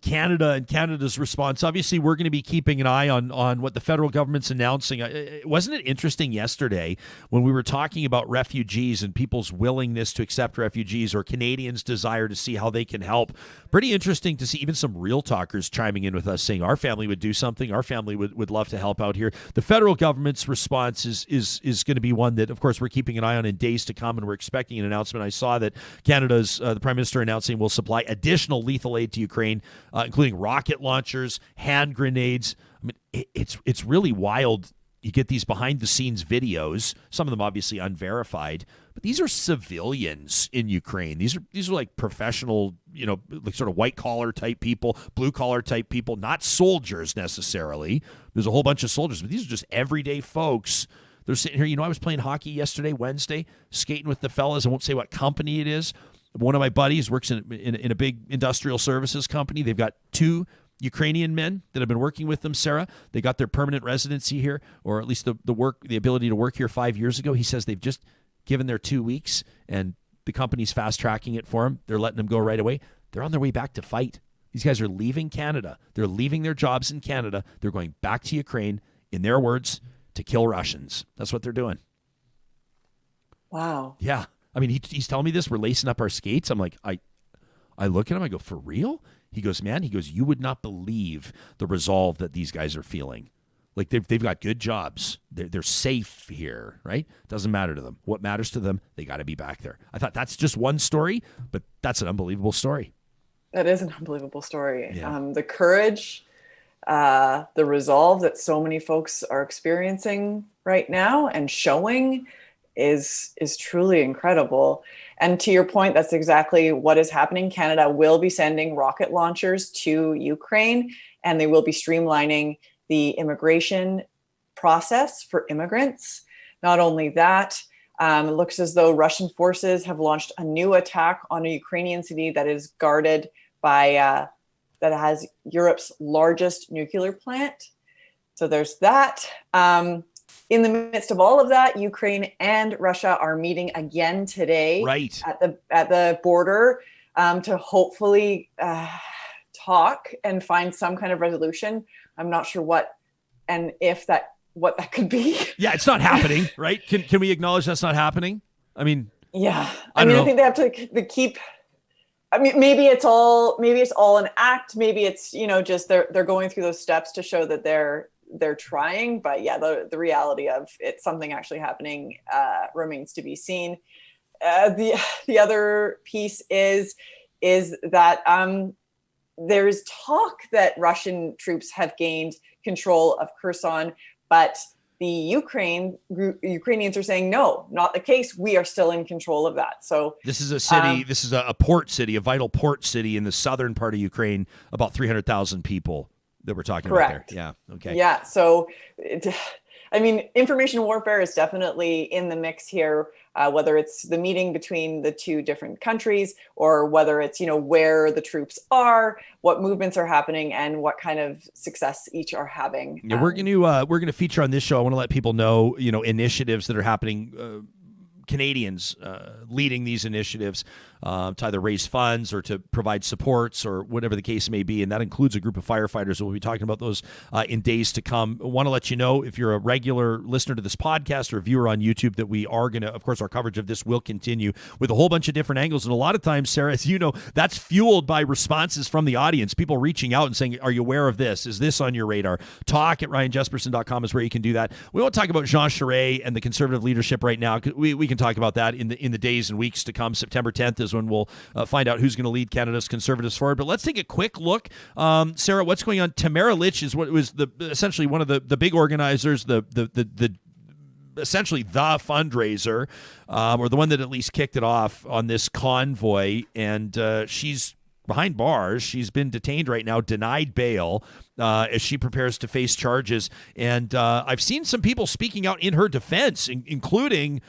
Canada and Canada's response, obviously we're going to be keeping an eye on what the federal government's announcing. Wasn't it interesting yesterday when we were talking about refugees and people's willingness to accept refugees or Canadians' desire to see how they can help? Pretty interesting to see even some real talkers chiming in with us saying our family would do something. Our family would love to help out here. The federal government's response is going to be one that, of course, we're keeping an eye on in days to come, and we're expecting an announcement. I saw that Canada's, the Prime Minister announcing will supply additional lethal aid to Ukraine, including rocket launchers, hand grenades. I mean, it's really wild. You get these behind-the-scenes videos, some of them obviously unverified, but these are civilians in Ukraine. These are like professional, like sort of white-collar type people, blue-collar type people, not soldiers necessarily. There's a whole bunch of soldiers, but these are just everyday folks. They're sitting here. I was playing hockey yesterday, Wednesday, skating with the fellas. I won't say what company it is. One of my buddies works in a big industrial services company. They've got 2 Ukrainian men that have been working with them, Sarah. They got their permanent residency here, or at least the ability to work here 5 years ago. He says they've just given their 2 weeks, and the company's fast tracking it for them. They're letting them go right away. They're on their way back to fight. These guys are leaving Canada. They're leaving their jobs in Canada. They're going back to Ukraine, in their words, to kill Russians. That's what they're doing. Wow. Yeah. I mean, he's telling me this. We're lacing up our skates. I'm like, I look at him. I go, for real? He goes, man, you would not believe the resolve that these guys are feeling. Like they've got good jobs. They're safe here, right? Doesn't matter to them. What matters to them, they got to be back there. I thought that's just one story, but that's an unbelievable story. That is an unbelievable story. Yeah. The courage, the resolve that so many folks are experiencing right now and showing is truly incredible. And to your point, that's exactly what is happening. Canada will be sending rocket launchers to Ukraine, and they will be streamlining the immigration process for immigrants. Not only that, it looks as though Russian forces have launched a new attack on a Ukrainian city that is guarded by, that has Europe's largest nuclear plant. So there's that. In the midst of all of that, Ukraine and Russia are meeting again today, right, at the border to hopefully talk and find some kind of resolution. I'm not sure what that could be. Yeah, it's not happening, right? Can we acknowledge that's not happening? I mean, yeah. I think they have to keep. I mean, maybe it's all an act. Maybe it's just they're going through those steps to show that they're trying. But yeah, the reality of it, something actually happening remains to be seen. The other piece is that there's talk that Russian troops have gained control of Kherson, but the Ukrainians are saying, no, not the case. We are still in control of that. So this is a city, this is a port city, a vital port city in the southern part of Ukraine, about 300,000 people that we're talking correct. about there. Yeah. Okay. Yeah. So, information warfare is definitely in the mix here, whether it's the meeting between the two different countries or whether it's, where the troops are, what movements are happening, and what kind of success each are having. Yeah, we're going to feature on this show. I want to let people know, initiatives that are happening. Canadians leading these initiatives to either raise funds or to provide supports or whatever the case may be. And that includes a group of firefighters. We'll be talking about those in days to come. I want to let you know, if you're a regular listener to this podcast or viewer on YouTube, that we are going to, of course, our coverage of this will continue with a whole bunch of different angles. And a lot of times, Sarah, as you know, that's fueled by responses from the audience, people reaching out and saying, are you aware of this? Is this on your radar? Talk@ryanjesperson.com is where you can do that. We won't talk about Jean Charest and the Conservative leadership right now. We can talk about that in the days and weeks to come. September 10th is when we'll find out who's going to lead Canada's Conservatives forward. But let's take a quick look. Sarah, what's going on? Tamara Lich is what was essentially one of the big organizers, essentially the fundraiser, or the one that at least kicked it off on this convoy. And she's behind bars. She's been detained right now, denied bail as she prepares to face charges. And I've seen some people speaking out in her defense, including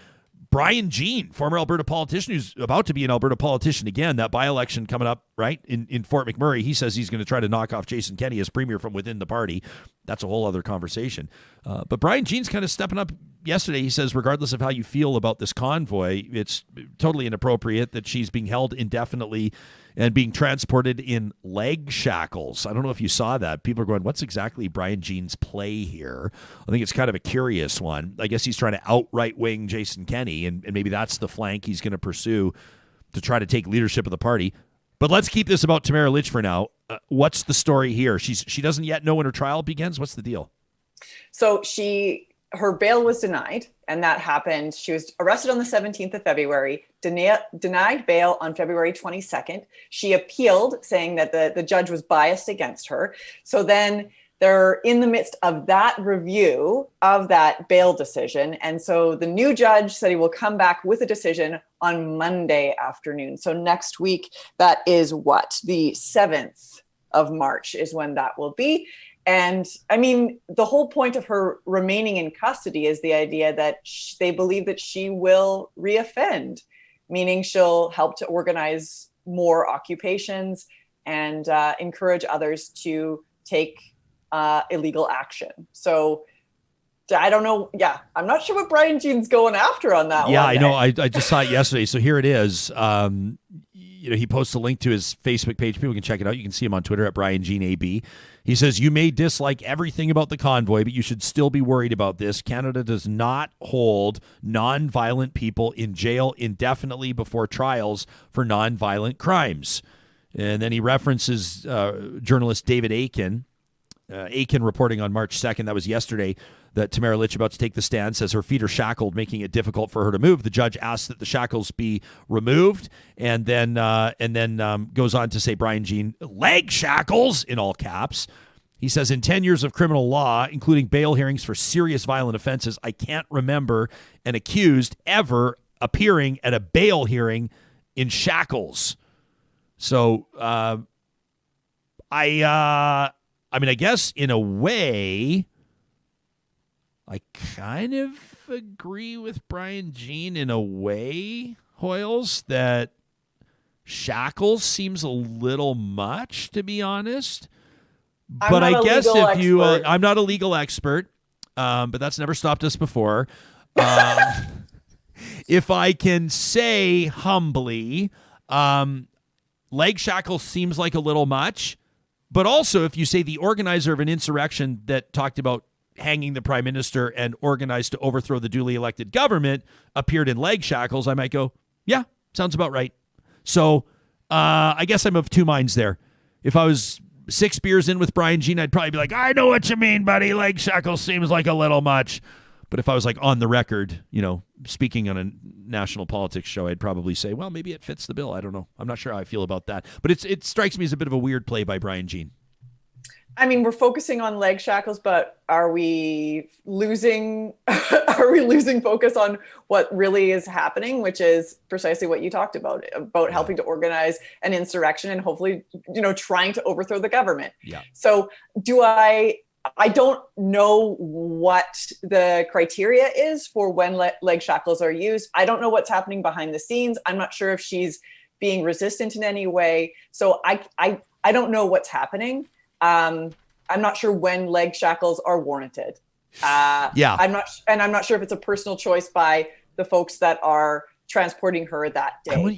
Brian Jean, former Alberta politician who's about to be an Alberta politician again. That by-election coming up, right, in Fort McMurray. He says he's going to try to knock off Jason Kenney as premier from within the party. That's a whole other conversation. But Brian Jean's kind of stepping up yesterday. He says, regardless of how you feel about this convoy, it's totally inappropriate that she's being held indefinitely and being transported in leg shackles. I don't know if you saw that. People are going, what's exactly Brian Jean's play here? I think it's kind of a curious one. I guess he's trying to outright wing Jason Kenney, and maybe that's the flank he's going to pursue to try to take leadership of the party. But let's keep this about Tamara Lich for now. What's the story here? She doesn't yet know when her trial begins. What's the deal? So her bail was denied, and that happened. She was arrested on the 17th of February, denied bail on February 22nd. She appealed, saying that the judge was biased against her. So then they're in the midst of that review of that bail decision. And so the new judge said he will come back with a decision on Monday afternoon. So next week, that is the 7th of March is when that will be. And I mean, the whole point of her remaining in custody is the idea that they believe that she will reoffend, meaning she'll help to organize more occupations and encourage others to take illegal action. So I don't know. Yeah, I'm not sure what Brian Jean's going after on that one. Yeah, I know. I just saw it yesterday. So here it is. He posts a link to his Facebook page. People can check it out. You can see him on Twitter at Brian Jean AB. He says, you may dislike everything about the convoy, but you should still be worried about this. Canada does not hold non-violent people in jail indefinitely before trials for non-violent crimes. And then he references journalist David Aiken. Aiken reporting on March 2nd, that was yesterday, that Tamara Litch, about to take the stand, says her feet are shackled, making it difficult for her to move. The judge asks that the shackles be removed, and then goes on to say, Brian Jean, leg shackles, in all caps. He says, in 10 years of criminal law, including bail hearings for serious violent offenses, I can't remember an accused ever appearing at a bail hearing in shackles. So, I guess in a way, I kind of agree with Brian Jean in a way, Hoyles, that shackles seems a little much, to be honest. But I guess if you, I'm not a legal expert, but that's never stopped us before. If I can say humbly, leg shackles seems like a little much. But also, if you say the organizer of an insurrection that talked about hanging the prime minister and organized to overthrow the duly elected government appeared in leg shackles, I might go, yeah, sounds about right. So I guess I'm of two minds there. If I was 6 beers in with Brian Jean, I'd probably be like, I know what you mean, buddy. Leg shackles seems like a little much. But if I was like on the record, speaking on a national politics show, I'd probably say, well, maybe it fits the bill. I don't know. I'm not sure how I feel about that. But it strikes me as a bit of a weird play by Brian Jean. I mean, we're focusing on leg shackles, but are we losing focus on what really is happening, which is precisely what you talked about helping to organize an insurrection and hopefully, trying to overthrow the government. Yeah. So I don't know what the criteria is for when leg shackles are used. I don't know what's happening behind the scenes. I'm not sure if she's being resistant in any way. So I don't know what's happening. I'm not sure when leg shackles are warranted. I'm not sure if it's a personal choice by the folks that are transporting her that day.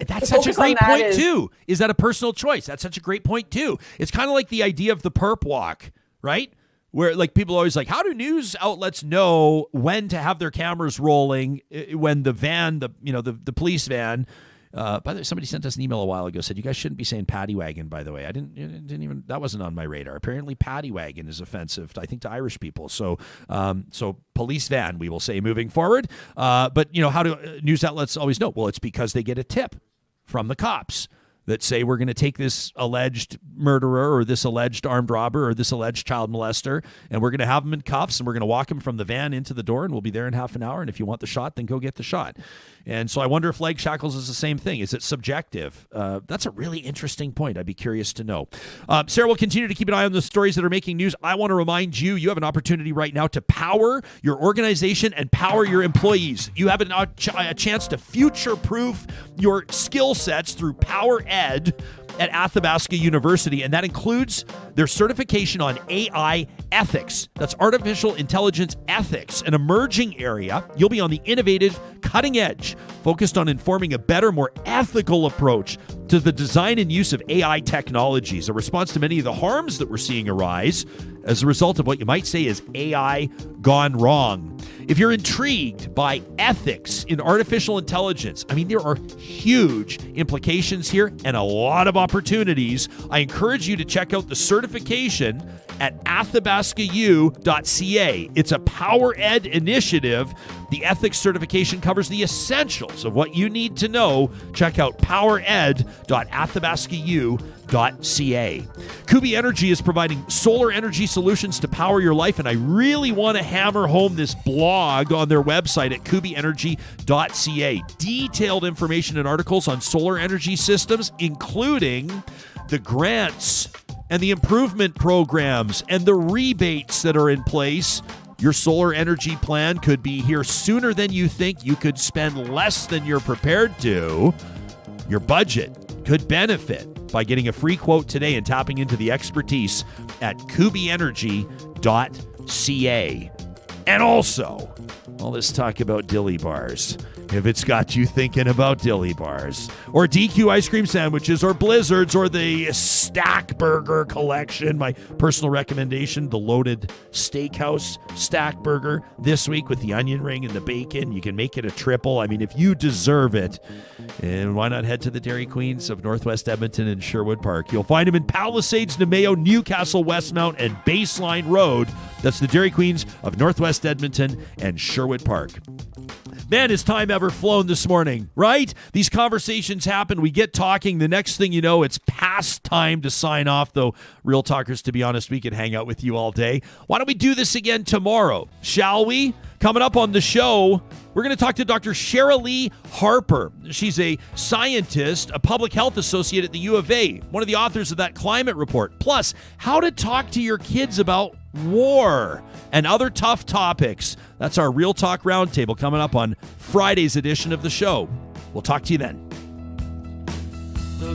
That's such a great point too. Is that a personal choice? That's such a great point too. It's kind of like the idea of the perp walk, right? Where like people are always like, how do news outlets know when to have their cameras rolling when the van, the police van, by the way, somebody sent us an email a while ago, said you guys shouldn't be saying paddy wagon, by the way. I didn't even, that wasn't on my radar. Apparently paddy wagon is offensive, I think, to Irish people. So police van, we will say moving forward. But how do news outlets always know? Well, it's because they get a tip from the cops that say we're going to take this alleged murderer or this alleged armed robber or this alleged child molester, and we're going to have him in cuffs, and we're going to walk him from the van into the door, and we'll be there in half an hour. And if you want the shot, then go get the shot. And so I wonder if leg shackles is the same thing. Is it subjective? That's a really interesting point. I'd be curious to know. Sarah, we'll continue to keep an eye on the stories that are making news. I want to remind you, you have an opportunity right now to power your organization and power your employees. You have a chance to future-proof your skill sets through Power Ed at Athabasca University, and that includes their certification on AI ethics. That's artificial intelligence ethics, an emerging area. You'll be on the innovative, cutting edge, focused on informing a better, more ethical approach to the design and use of AI technologies, a response to many of the harms that we're seeing arise as a result of what you might say is AI gone wrong. If you're intrigued by ethics in artificial intelligence, there are huge implications here and a lot of opportunities. I encourage you to check out the certification at athabascau.ca. It's a Power Ed initiative. The ethics certification covers the essentials of what you need to know. Check out powered.athabascau.ca. Kubi Energy is providing solar energy solutions to power your life, and I really want to hammer home this blog on their website at kubienergy.ca. Detailed information and articles on solar energy systems, including the grants and the improvement programs and the rebates that are in place. Your solar energy plan could be here sooner than you think. You could spend less than you're prepared to. Your budget could benefit by getting a free quote today and tapping into the expertise at kubienergy.ca. And also, all this talk about dilly bars, if it's got you thinking about dilly bars, or DQ ice cream sandwiches, or blizzards, or the Stack Burger collection, my personal recommendation, the loaded steakhouse Stack Burger this week with the onion ring and the bacon. You can make it a triple. I mean, if you deserve it, and why not head to the Dairy Queens of Northwest Edmonton and Sherwood Park? You'll find them in Palisades, Nemeo, Newcastle, Westmount, and Baseline Road. That's the Dairy Queens of Northwest Edmonton and Sherwood Park. Man, has time ever flown this morning, right? These conversations happen. We get talking. The next thing you know, it's past time to sign off, though, Real Talkers, to be honest, we could hang out with you all day. Why don't we do this again tomorrow, shall we? Coming up on the show, we're going to talk to Dr. Sherilee Harper. She's a scientist, a public health associate at the U of A, one of the authors of that climate report. Plus, how to talk to your kids about war and other tough topics. That's our Real Talk Roundtable coming up on Friday's edition of the show. We'll talk to you then. The